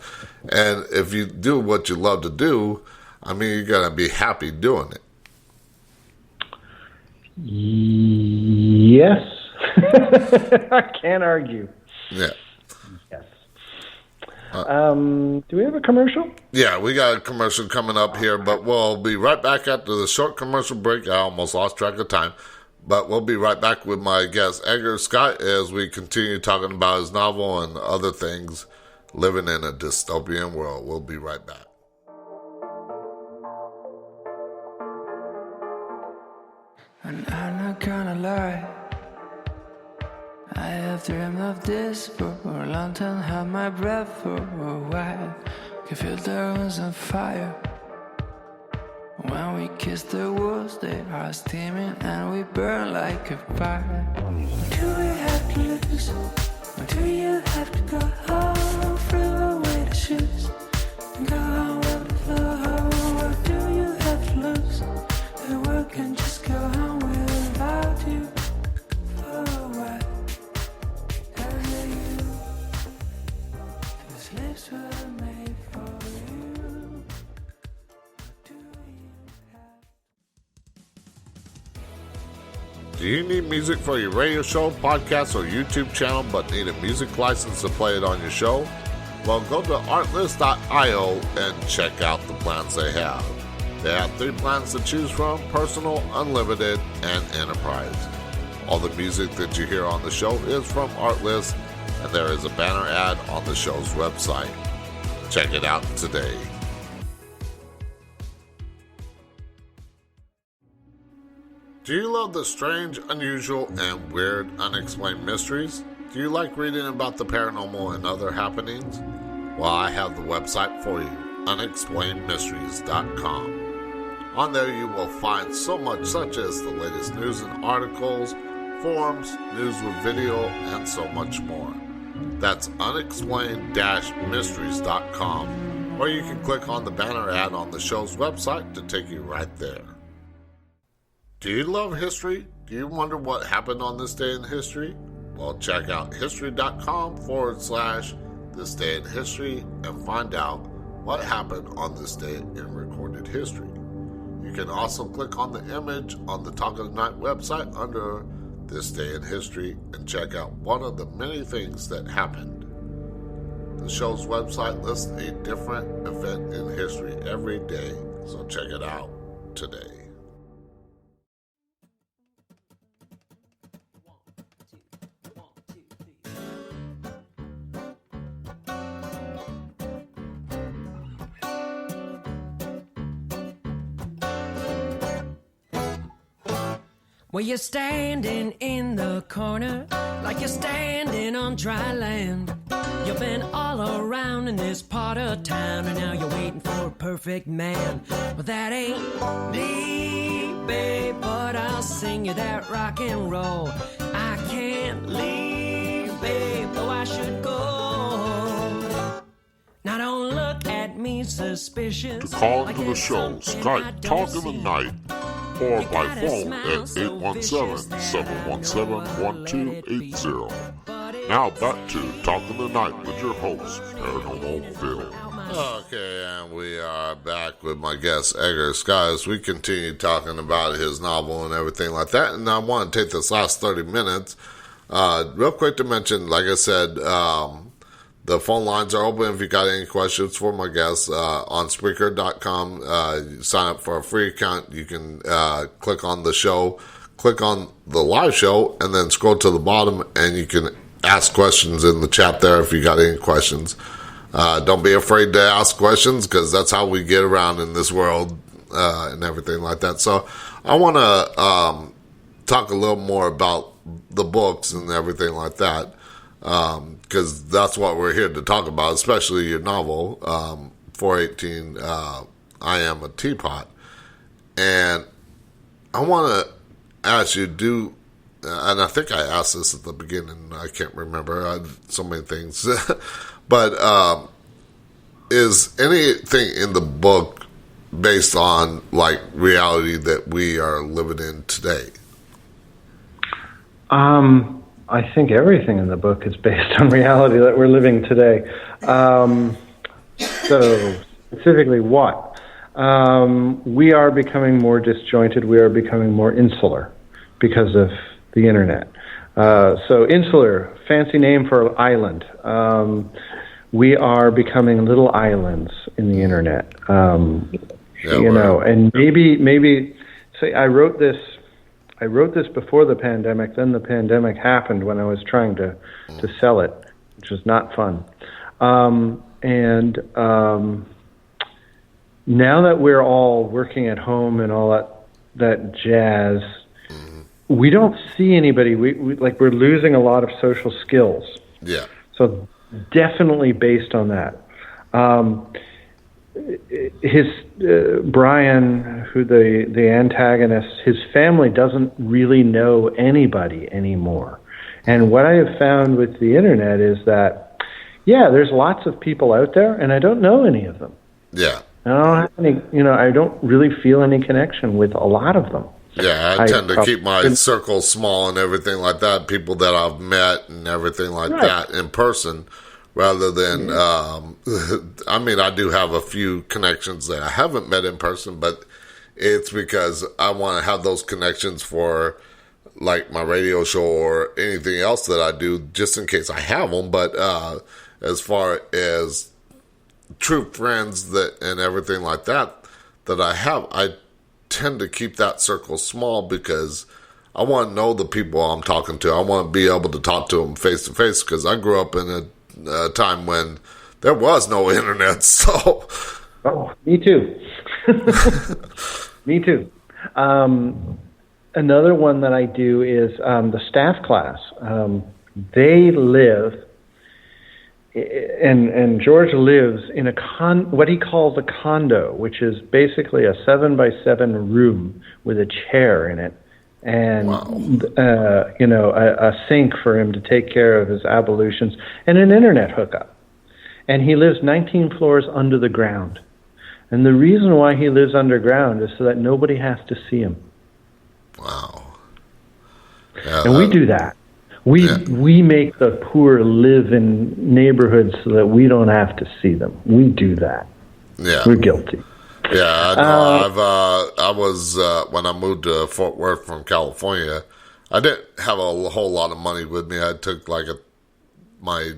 And if you do what you love to do, I mean, you're going to be happy doing it. Yes. I can't argue. Yeah. Yes. Do we have a commercial? Yeah, we got a commercial coming up here, but we'll be right back after the short commercial break. I almost lost track of time, but we'll be right back with my guest, Edgar Scott, as we continue talking about his novel and other things, living in a dystopian world. We'll be right back. And I'm not gonna lie, I have dreamed of this for a long time, held my breath for a while. Can feel the rooms on fire. When we kiss the walls, they are steaming and we burn like a fire. Do we have to lose? Or do you have to go home? Throw away the shoes and go on with the flow. Or do you have to lose? The world can just go on without you for a while. These lips were made for you. Do you have? Do you need music for your radio show, podcast, or YouTube channel, but need a music license to play it on your show? Well, go to artlist.io and check out the plans they have. They have 3 plans to choose from: personal, unlimited, and enterprise. All the music that you hear on the show is from Artlist, and there is a banner ad on the show's website. Check it out today. Do you love the strange, unusual, and weird unexplained mysteries? Do you like reading about the paranormal and other happenings? Well, I have the website for you, unexplainedmysteries.com. On there you will find so much, such as the latest news and articles, forums, news with video, and so much more. That's unexplained-mysteries.com, or you can click on the banner ad on the show's website to take you right there. Do you love history? Do you wonder what happened on this day in history? Well, check out history.com/this day in history and find out what happened on this day in recorded history. You can also click on the image on the Talk of the Night website under This Day in History and check out one of the many things that happened. The show's website lists a different event in history every day, so check it out today. Well, you're standing in the corner like you're standing on dry land. You've been all around in this part of town, and now you're waiting for a perfect man. Well, that ain't me, babe, but I'll sing you that rock and roll. I can't leave, babe, though I should go. Now don't look at me suspicious. To call like into the it's show, something I Skype don't Talk of the see. Night, or You by gotta phone smile at so 817-717-1280. Now back to Talk of the Night with your host, Paranormal Phil. Okay, and we are back with my guest, Edgar Scott, as we continue talking about his novel and everything like that. And I want to take this last 30 minutes real quick to mention, like I said, the phone lines are open if you got any questions for my guests. On Spreaker.com, you sign up for a free account. You can click on the show, click on the live show, and then scroll to the bottom, and you can ask questions in the chat there if you got any questions. Don't be afraid to ask questions, because that's how we get around in this world and everything like that. So I want to talk a little more about the books and everything like that. Because that's what we're here to talk about, especially your novel, 418, I Am a Teapot. And I want to ask you, and I think I asked this at the beginning, I can't remember, so many things, but is anything in the book based on like reality that we are living in today? I think everything in the book is based on reality that we're living today. So specifically what? We are becoming more disjointed. We are becoming more insular because of the internet. So insular, fancy name for island. We are becoming little islands in the internet. And maybe say I wrote this before the pandemic. Then the pandemic happened when I was trying to sell it, which was not fun. Now that we're all working at home and all that jazz, we don't see anybody. We're losing a lot of social skills. Yeah. So definitely based on that. Brian, who the antagonist, his family doesn't really know anybody anymore. And what I have found with the internet is that, there's lots of people out there, and I don't know any of them. Yeah. I don't have any, I don't really feel any connection with a lot of them. Yeah, I tend to keep my circle small and everything like that. People that I've met and everything like that in person, rather than. I mean, I do have a few connections that I haven't met in person, but it's because I want to have those connections for, like, my radio show or anything else that I do, just in case I have them. But as far as true friends and everything like that I have, I tend to keep that circle small because I want to know the people I'm talking to. I want to be able to talk to them face to face because I grew up in a time when there was no internet. So, me too. Me too. Another one that I do is the staff class. They live. And George lives in what he calls a condo, which is basically a 7x7 room with a chair in it, and a sink for him to take care of his ablutions, and an internet hookup. And he lives 19 floors under the ground. And the reason why he lives underground is so that nobody has to see him. Wow. Yeah, and we do that. We make the poor live in neighborhoods so that we don't have to see them. We do that. Yeah, we're guilty. Yeah, I know. I was when I moved to Fort Worth from California. I didn't have a whole lot of money with me. I took like my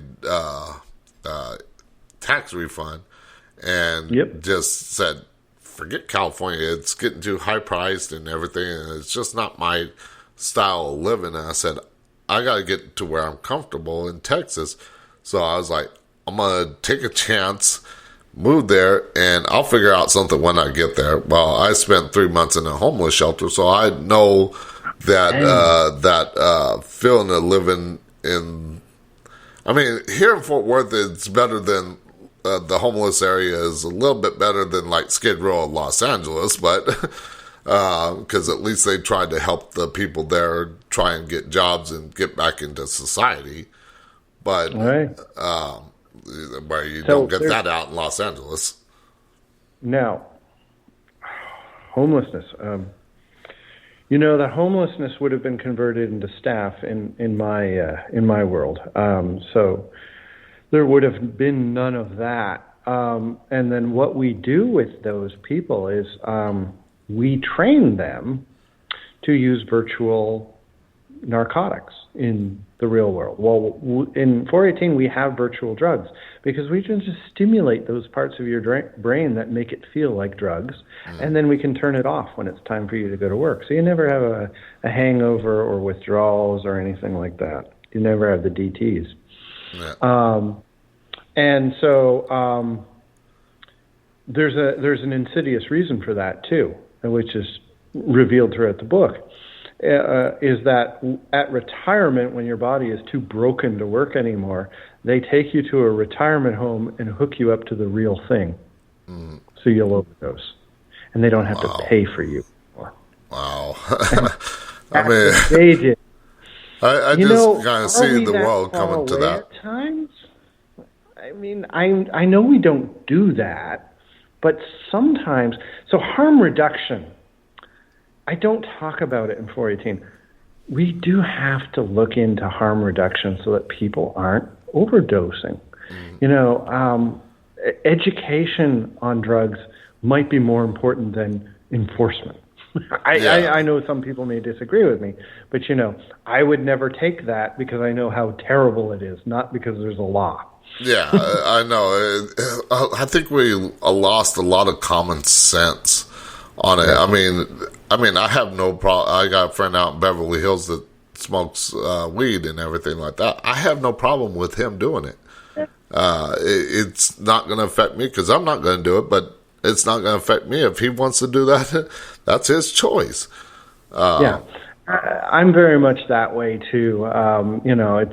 tax refund and just said, "Forget California. It's getting too high priced and everything, and it's just not my style of living." And I said, I got to get to where I'm comfortable in Texas. So I was like, I'm going to take a chance, move there, and I'll figure out something when I get there. Well, I spent 3 months in a homeless shelter, so I know that feeling of living in... I mean, here in Fort Worth, it's better than... the homeless area is a little bit better than, like, Skid Row in Los Angeles, but... because at least they tried to help the people there try and get jobs and get back into society. But where you don't get that out in Los Angeles. Now, homelessness. That homelessness would have been converted into staff in my world. So there would have been none of that. And then what we do with those people is... we train them to use virtual narcotics in the real world. Well, in 418, we have virtual drugs because we can just stimulate those parts of your brain that make it feel like drugs, and then we can turn it off when it's time for you to go to work. So you never have a hangover or withdrawals or anything like that. You never have the DTs. Yeah. And so there's an insidious reason for that, too, which is revealed throughout the book, is that at retirement, when your body is too broken to work anymore, they take you to a retirement home and hook you up to the real thing. So you'll overdose. And they don't have to pay for you anymore. Wow. I mean, they did. I just kind of see the world coming to that. At times? mean, I know we don't do that, but sometimes, so harm reduction, I don't talk about it in 418. We do have to look into harm reduction so that people aren't overdosing. You know, education on drugs might be more important than enforcement. I know some people may disagree with me, but, you know, I would never take that because I know how terrible it is, not because there's a law. Yeah, I know. I think we lost a lot of common sense on it. I mean, I have no problem. I got a friend out in Beverly Hills that smokes weed and everything like that. I have no problem with him doing it. It's not going to affect me because I'm not going to do it, but it's not going to affect me. If he wants to do that, that's his choice. I'm very much that way too. You know,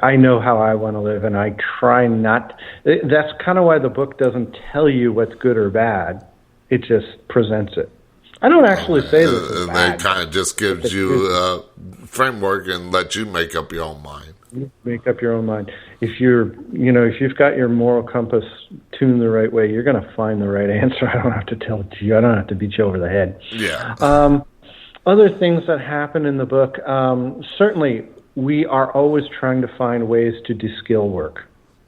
I know how I want to live, and I try not. That's kind of why the book doesn't tell you what's good or bad. It just presents it. I don't actually say this is bad. It kind of just gives you a framework and let you make up your own mind. Make up your own mind. If if you've got your moral compass tuned the right way, you're going to find the right answer. I don't have to tell it to you. I don't have to beat you over the head. Yeah. Other things that happen in the book, certainly we are always trying to find ways to de-skill work.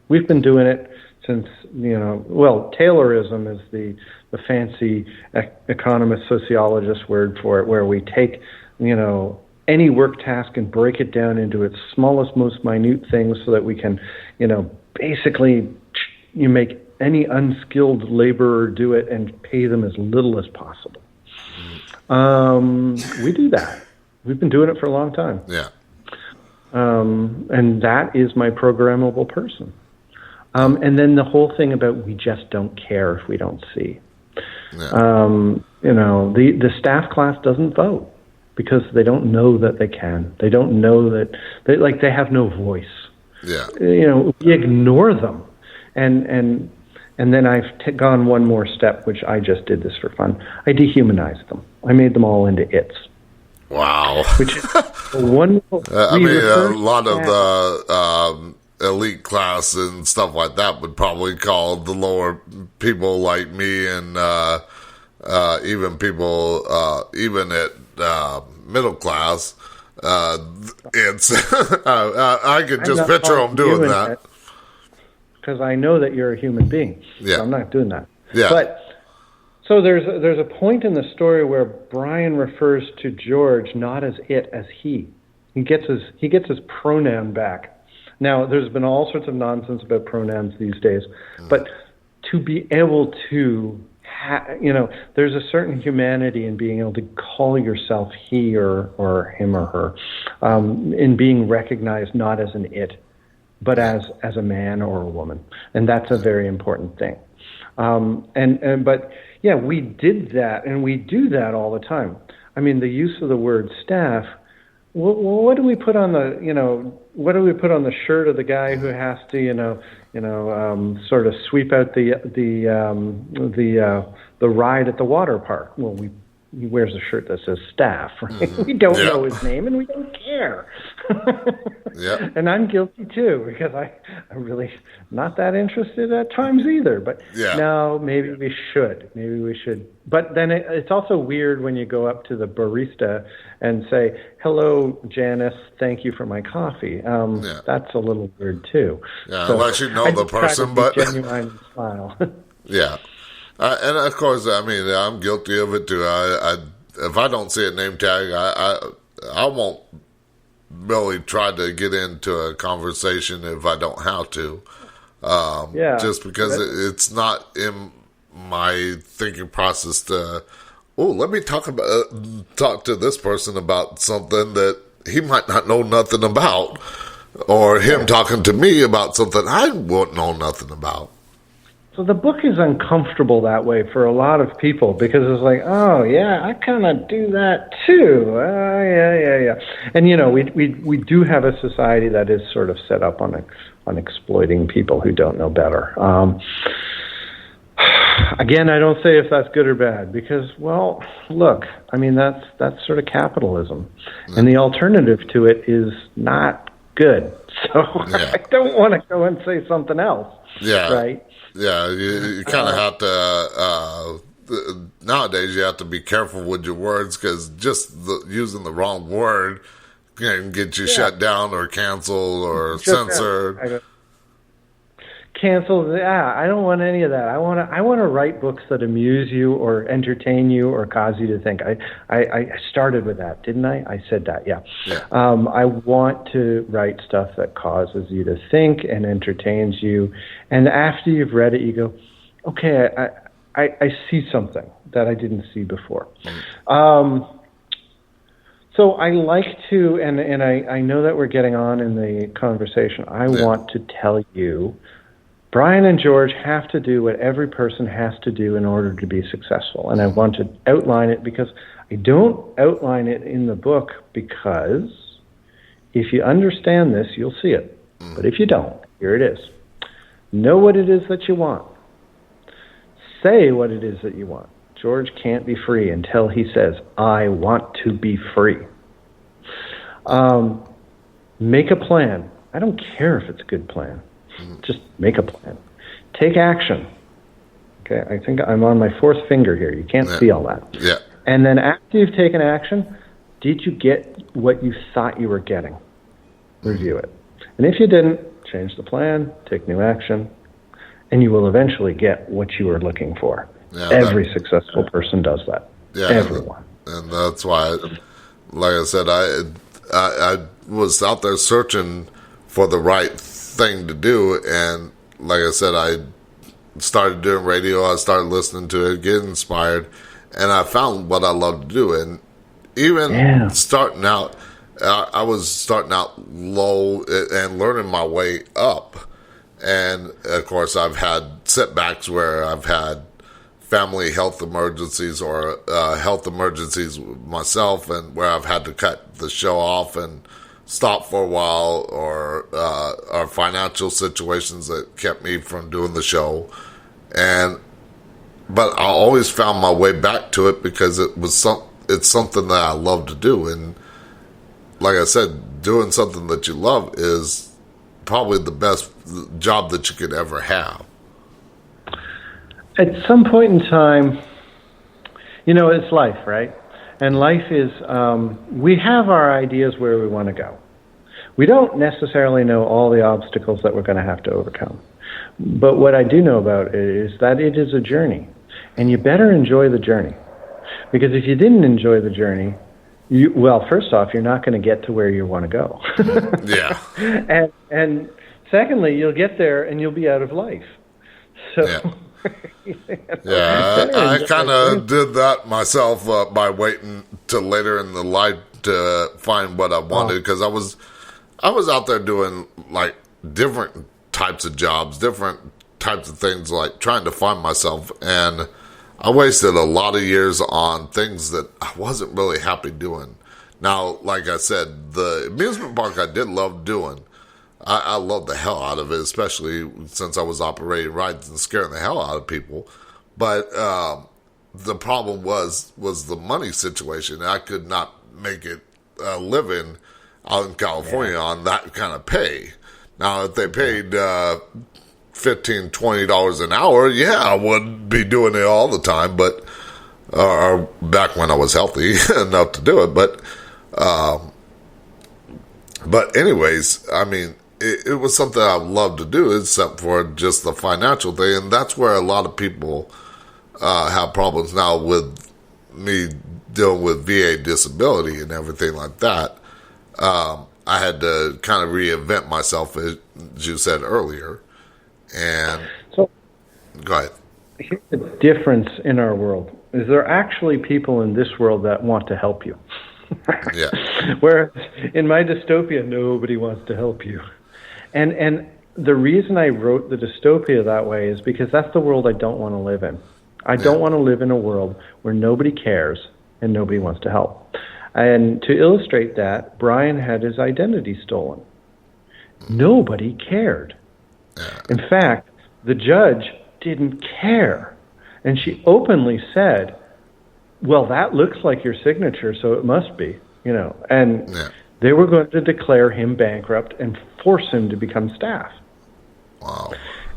We've been doing it since, Taylorism is the fancy economist, sociologist word for it, where we take, any work task and break it down into its smallest, most minute things so that we can, basically you make any unskilled laborer do it and pay them as little as possible. We do that. We've been doing it for a long time. Yeah. And that is my programmable person. And then the whole thing about we just don't care if we don't see. Yeah. The staff class doesn't vote because they don't know that they can. They don't know that they have no voice. Yeah. We ignore them. And then I've gone one more step, which I just did this for fun. I dehumanized them. I made them all into its. Wow. Which is a wonderful. a lot of the elite class and stuff like that would probably call the lower people like me and even people even at middle class. It's I could just picture them doing that. Because I know that you're a human being. Yeah. So I'm not doing that. Yeah. But so there's a point in the story where Brian refers to George not as it, as he. He gets his pronoun back. Now, there's been all sorts of nonsense about pronouns these days, but to be able to, there's a certain humanity in being able to call yourself he or him or her, in being recognized not as an it, but as a man or a woman, and that's a very important thing. But yeah, we did that, and we do that all the time. I mean, the use of the word staff. What do we put on what do we put on the shirt of the guy who has to, sort of sweep out the ride at the water park? Well, he wears a shirt that says staff, right? Mm-hmm. We don't know his name, and we don't care. Yeah. And I'm guilty too, because I'm really not that interested at times either. But no, maybe we should. But then it's also weird when you go up to the barista and say, "Hello, Janice. Thank you for my coffee." That's a little weird too. Yeah, so unless you know the person, but genuine and smile. Yeah. And of course, I mean, I'm guilty of it too. If I don't see a name tag, I won't really try to get into a conversation if I don't have to. Just because it's not in my thinking process to, let me talk to this person about something that he might not know nothing about, or him talking to me about something I won't know nothing about. So the book is uncomfortable that way for a lot of people because it's like, oh yeah, I kind of do that too. Yeah. And we do have a society that is sort of set up on exploiting people who don't know better. Again, I don't say if that's good or bad because, well, look, I mean that's sort of capitalism, and the alternative to it is not good. So I don't want to go and say something else. Yeah. Right? Yeah, you kind of have to, nowadays you have to be careful with your words because just using the wrong word can get you shut down or canceled or censored. Canceled. Yeah, I don't want any of that. I want to write books that amuse you or entertain you or cause you to think. I started with that, didn't I? I said that. Yeah. I want to write stuff that causes you to think and entertains you. And after you've read it, you go, okay, I see something that I didn't see before. So I like to, and I know that we're getting on in the conversation. I want to tell you, Brian and George have to do what every person has to do in order to be successful. And I want to outline it because I don't outline it in the book because if you understand this, you'll see it. But if you don't, here it is. Know what it is that you want. Say what it is that you want. George can't be free until he says, I want to be free. Make a plan. I don't care if it's a good plan. Just make a plan. Take action. Okay, I think I'm on my fourth finger here. You can't see all that. Yeah. And then after you've taken action, did you get what you thought you were getting? Review it. And if you didn't, change the plan, take new action, and you will eventually get what you were looking for. Yeah, every successful person does that. Yeah, everyone. And that's why, like I said, I was out there searching for the right thing to do, and like I said, I started doing radio. I started listening to it, getting inspired, and I found what I love to do. And even starting out, I was starting out low and learning my way up. And of course, I've had setbacks where I've had family health emergencies or health emergencies myself, and where I've had to cut the show off and stop for a while, or financial situations that kept me from doing the show. But I always found my way back to it because it's something that I love to do. And like I said, doing something that you love is probably the best job that you could ever have. At some point in time, it's life, right? And life is, we have our ideas where we want to go. We don't necessarily know all the obstacles that we're going to have to overcome. But what I do know about it is that it is a journey. And you better enjoy the journey. Because if you didn't enjoy the journey, first off, you're not going to get to where you want to go. Yeah. And secondly, you'll get there and you'll be out of life. So... Yeah. I kind of did that myself by waiting till later in the life to find what I wanted, because I was out there doing like different types of jobs, different types of things, like trying to find myself, and I wasted a lot of years on things that I wasn't really happy doing. Now, like I said, the amusement park I did love doing. I loved the hell out of it, especially since I was operating rides and scaring the hell out of people. But the problem was the money situation. I could not make it a living out in California on that kind of pay. Now, if they paid $15, $20 an hour, I would be doing it all the time. But back when I was healthy enough to do it. But anyways, I mean, it was something I loved to do, except for just the financial thing. And that's where a lot of people have problems now with me dealing with VA disability and everything like that. I had to kind of reinvent myself, as you said earlier. And so, go ahead. Here's the difference in our world. Is there actually people in this world that want to help you? Yeah. Whereas in my dystopia, nobody wants to help you. And the reason I wrote the dystopia that way is because that's the world I don't want to live in. I don't want to live in a world where nobody cares and nobody wants to help. And to illustrate that, Brian had his identity stolen. Nobody cared. In fact, the judge didn't care. And she openly said, well, that looks like your signature, so it must be, and they were going to declare him bankrupt and force him to become staff. Wow.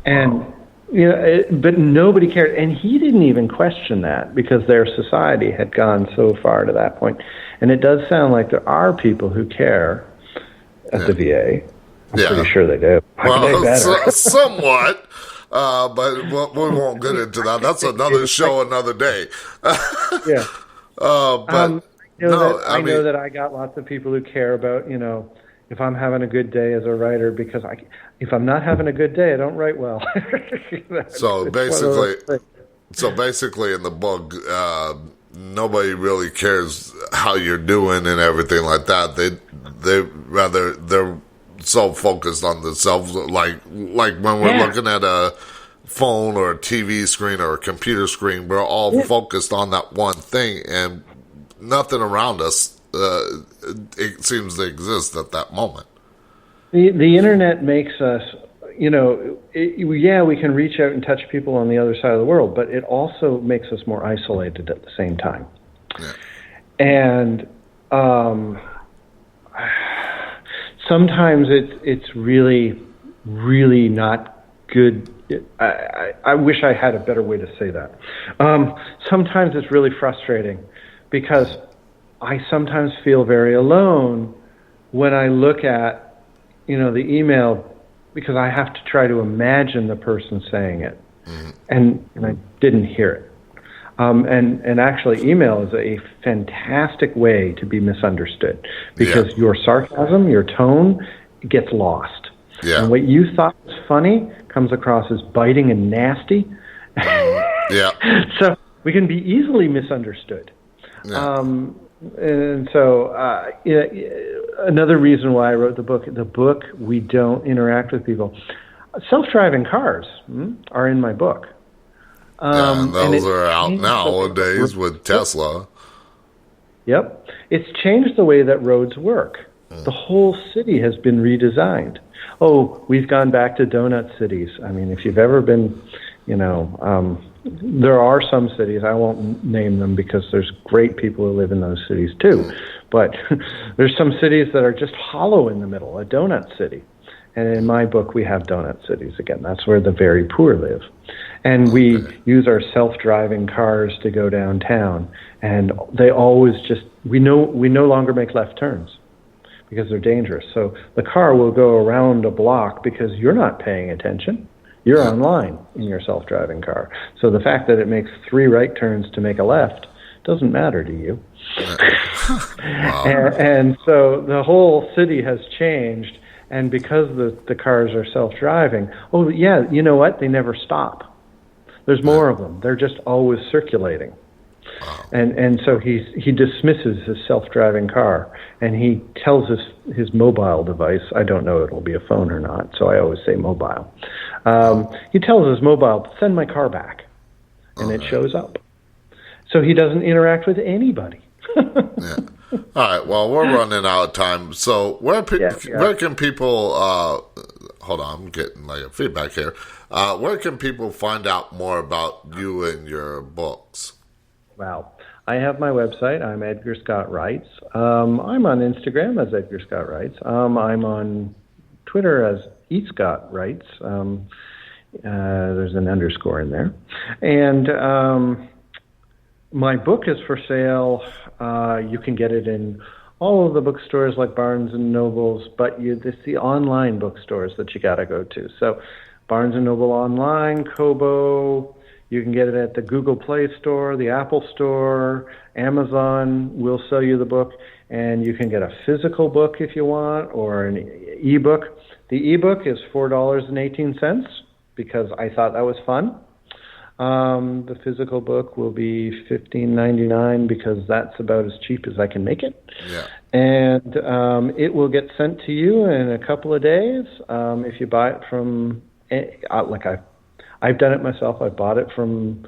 And but nobody cared, and he didn't even question that because their society had gone so far to that point. And it does sound like there are people who care at the VA. I'm pretty sure they do. Well, somewhat, but we won't get into that. That's another show, another day. Yeah. But I know that I got lots of people who care about, if I'm having a good day as a writer, because if I'm not having a good day, I don't write well. So basically in the book, nobody really cares how you're doing and everything like that. They're so focused on themselves, like when we're looking at a phone or a TV screen or a computer screen, we're all focused on that one thing, and nothing around us it seems to exist at that moment. The internet makes us, we can reach out and touch people on the other side of the world, but it also makes us more isolated at the same time. Yeah. And sometimes it's really, really not good. I wish I had a better way to say that. Sometimes it's really frustrating because I sometimes feel very alone when I look at, the email, because I have to try to imagine the person saying it, and I didn't hear it. And actually, email is a fantastic way to be misunderstood because your sarcasm, your tone gets lost. Yeah. And what you thought was funny comes across as biting and nasty. So we can be easily misunderstood. Yeah. And so another reason why I wrote the book, we don't interact with people. Self-driving cars are in my book. And those are out nowadays with Tesla. Yep. It's changed the way that roads work. The whole city has been redesigned. Oh, we've gone back to donut cities. I mean, if you've ever been, there are some cities, I won't name them because there's great people who live in those cities too, but there's some cities that are just hollow in the middle, a donut city. And in my book, we have donut cities again. That's where the very poor live. And we use our self-driving cars to go downtown, and they always we no longer make left turns because they're dangerous. So the car will go around a block because you're not paying attention. You're online in your self-driving car. So the fact that it makes 3 right turns to make a left doesn't matter to you. and so the whole city has changed, and because the cars are self-driving, you know what? They never stop. There's more of them. They're just always circulating. And so he dismisses his self-driving car, and he tells his mobile device, I don't know if it'll be a phone or not, so I always say mobile. He tells his mobile, send my car back, and it shows up. So he doesn't interact with anybody. Yeah. All right, well, we're running out of time. So where can people, hold on, I'm getting like a feedback here. Where can people find out more about you and your books? Wow. I have my website. I'm Edgar Scott Writes. I'm on Instagram as Edgar Scott Writes. I'm on Twitter as eScott Writes. There's an underscore in there. And my book is for sale. You can get it in all of the bookstores like Barnes & Nobles, but it's the online bookstores that you got to go to. So Barnes & Noble Online, Kobo. You can get it at the Google Play Store, the Apple Store, Amazon will sell you the book, and you can get a physical book if you want, or an ebook. The ebook is $4.18 because I thought that was fun. The physical book will be $15.99 because that's about as cheap as I can make it. Yeah. And it will get sent to you in a couple of days if you buy it from, I've done it myself. I bought it from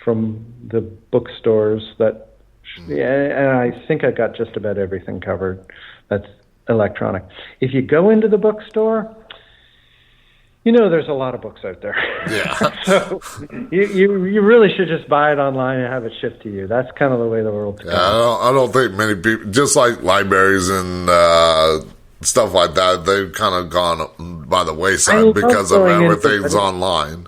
the bookstores and I think I got just about everything covered that's electronic. If you go into the bookstore, there's a lot of books out there. Yeah. So you really should just buy it online and have it shipped to you. That's kind of the way the world's going. I don't think many people, just like libraries and stuff like that, they've kind of gone by the I wayside love because of going into everything's the- online.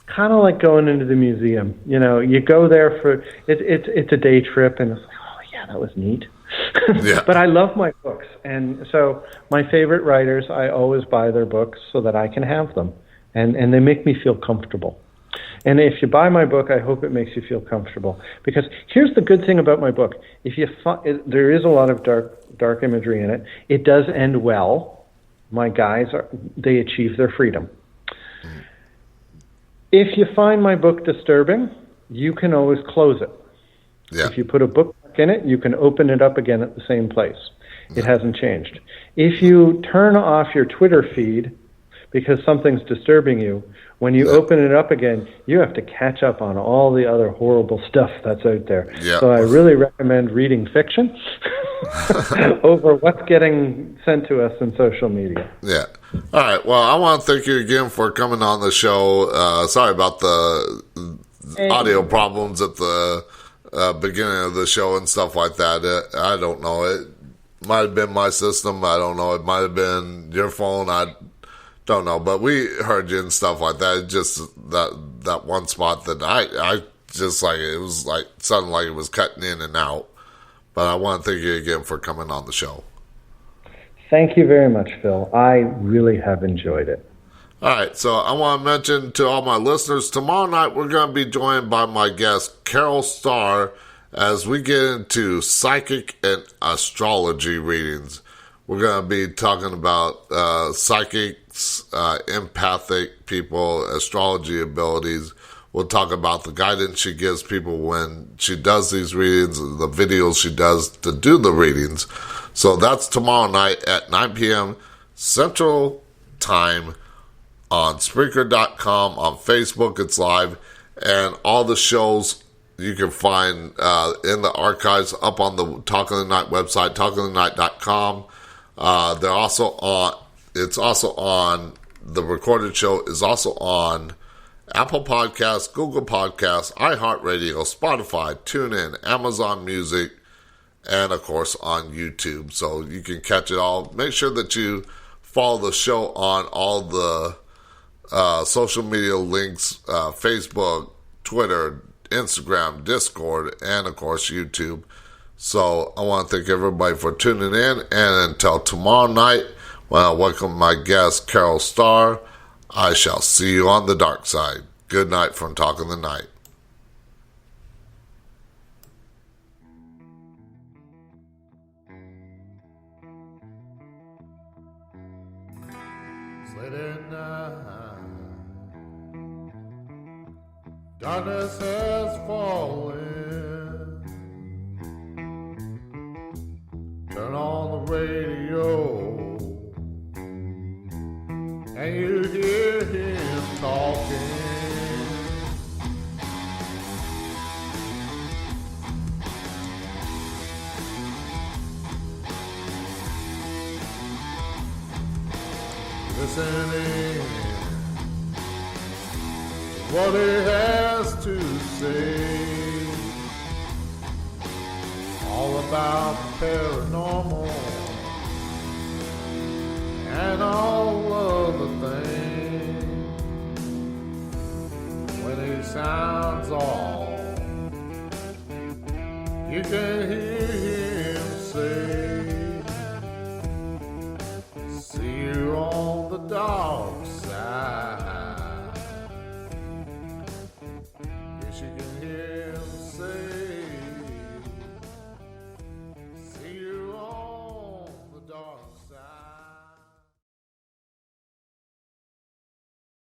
Kind of like going into the museum. You know, you go there for it's a day trip, and it's like, oh yeah, that was neat. Yeah. But I love my books, and so my favorite writers, I always buy their books so that I can have them, and they make me feel comfortable. And if you buy my book, I hope it makes you feel comfortable. Because here's the good thing about my book: if you there is a lot of dark imagery in it. It does end well. My guys they achieve their freedom. If you find my book disturbing, you can always close it. Yeah. If you put a bookmark in it, you can open it up again at the same place. It hasn't changed. If you turn off your Twitter feed because something's disturbing you, when you open it up again, you have to catch up on all the other horrible stuff that's out there. Yeah. So I really recommend reading fiction over what's getting sent to us in social media. Yeah. All right. Well, I want to thank you again for coming on the show. Sorry about the audio problems at the beginning of the show and stuff like that. I don't know. It might have been my system. I don't know. It might have been your phone. I don't know. But we heard you and stuff like that. Just that one spot that I just like, it was like sounded like it was cutting in and out. But I want to thank you again for coming on the show. Thank you very much, Phil. I really have enjoyed it. All right, so I want to mention to all my listeners, tomorrow night we're going to be joined by my guest, Carol Starr, as we get into psychic and astrology readings. We're going to be talking about psychics, empathic people, astrology abilities. We'll talk about the guidance she gives people when she does these readings, the videos she does to do the readings. So that's tomorrow night at 9 p.m. Central Time on Spreaker.com. On Facebook, it's live. And all the shows you can find in the archives up on the Talk of the Night website, talkofthenight.com. They're also on, it's also on, the recorded show is also on Apple Podcasts, Google Podcasts, iHeartRadio, Spotify, TuneIn, Amazon Music, and of course on YouTube. So you can catch it all. Make sure that you follow the show on all the social media links, Facebook, Twitter, Instagram, Discord, and of course YouTube. So I want to thank everybody for tuning in. And until tomorrow night, when I welcome my guest, Carol Starr, I shall see you on the dark side. Good night from Talk of the Night. Late at night, darkness has fallen. Turn on the radio, and you hear him talking. Listening to what he has to say, all about the paranormal and all of the things. When he sounds off, you can hear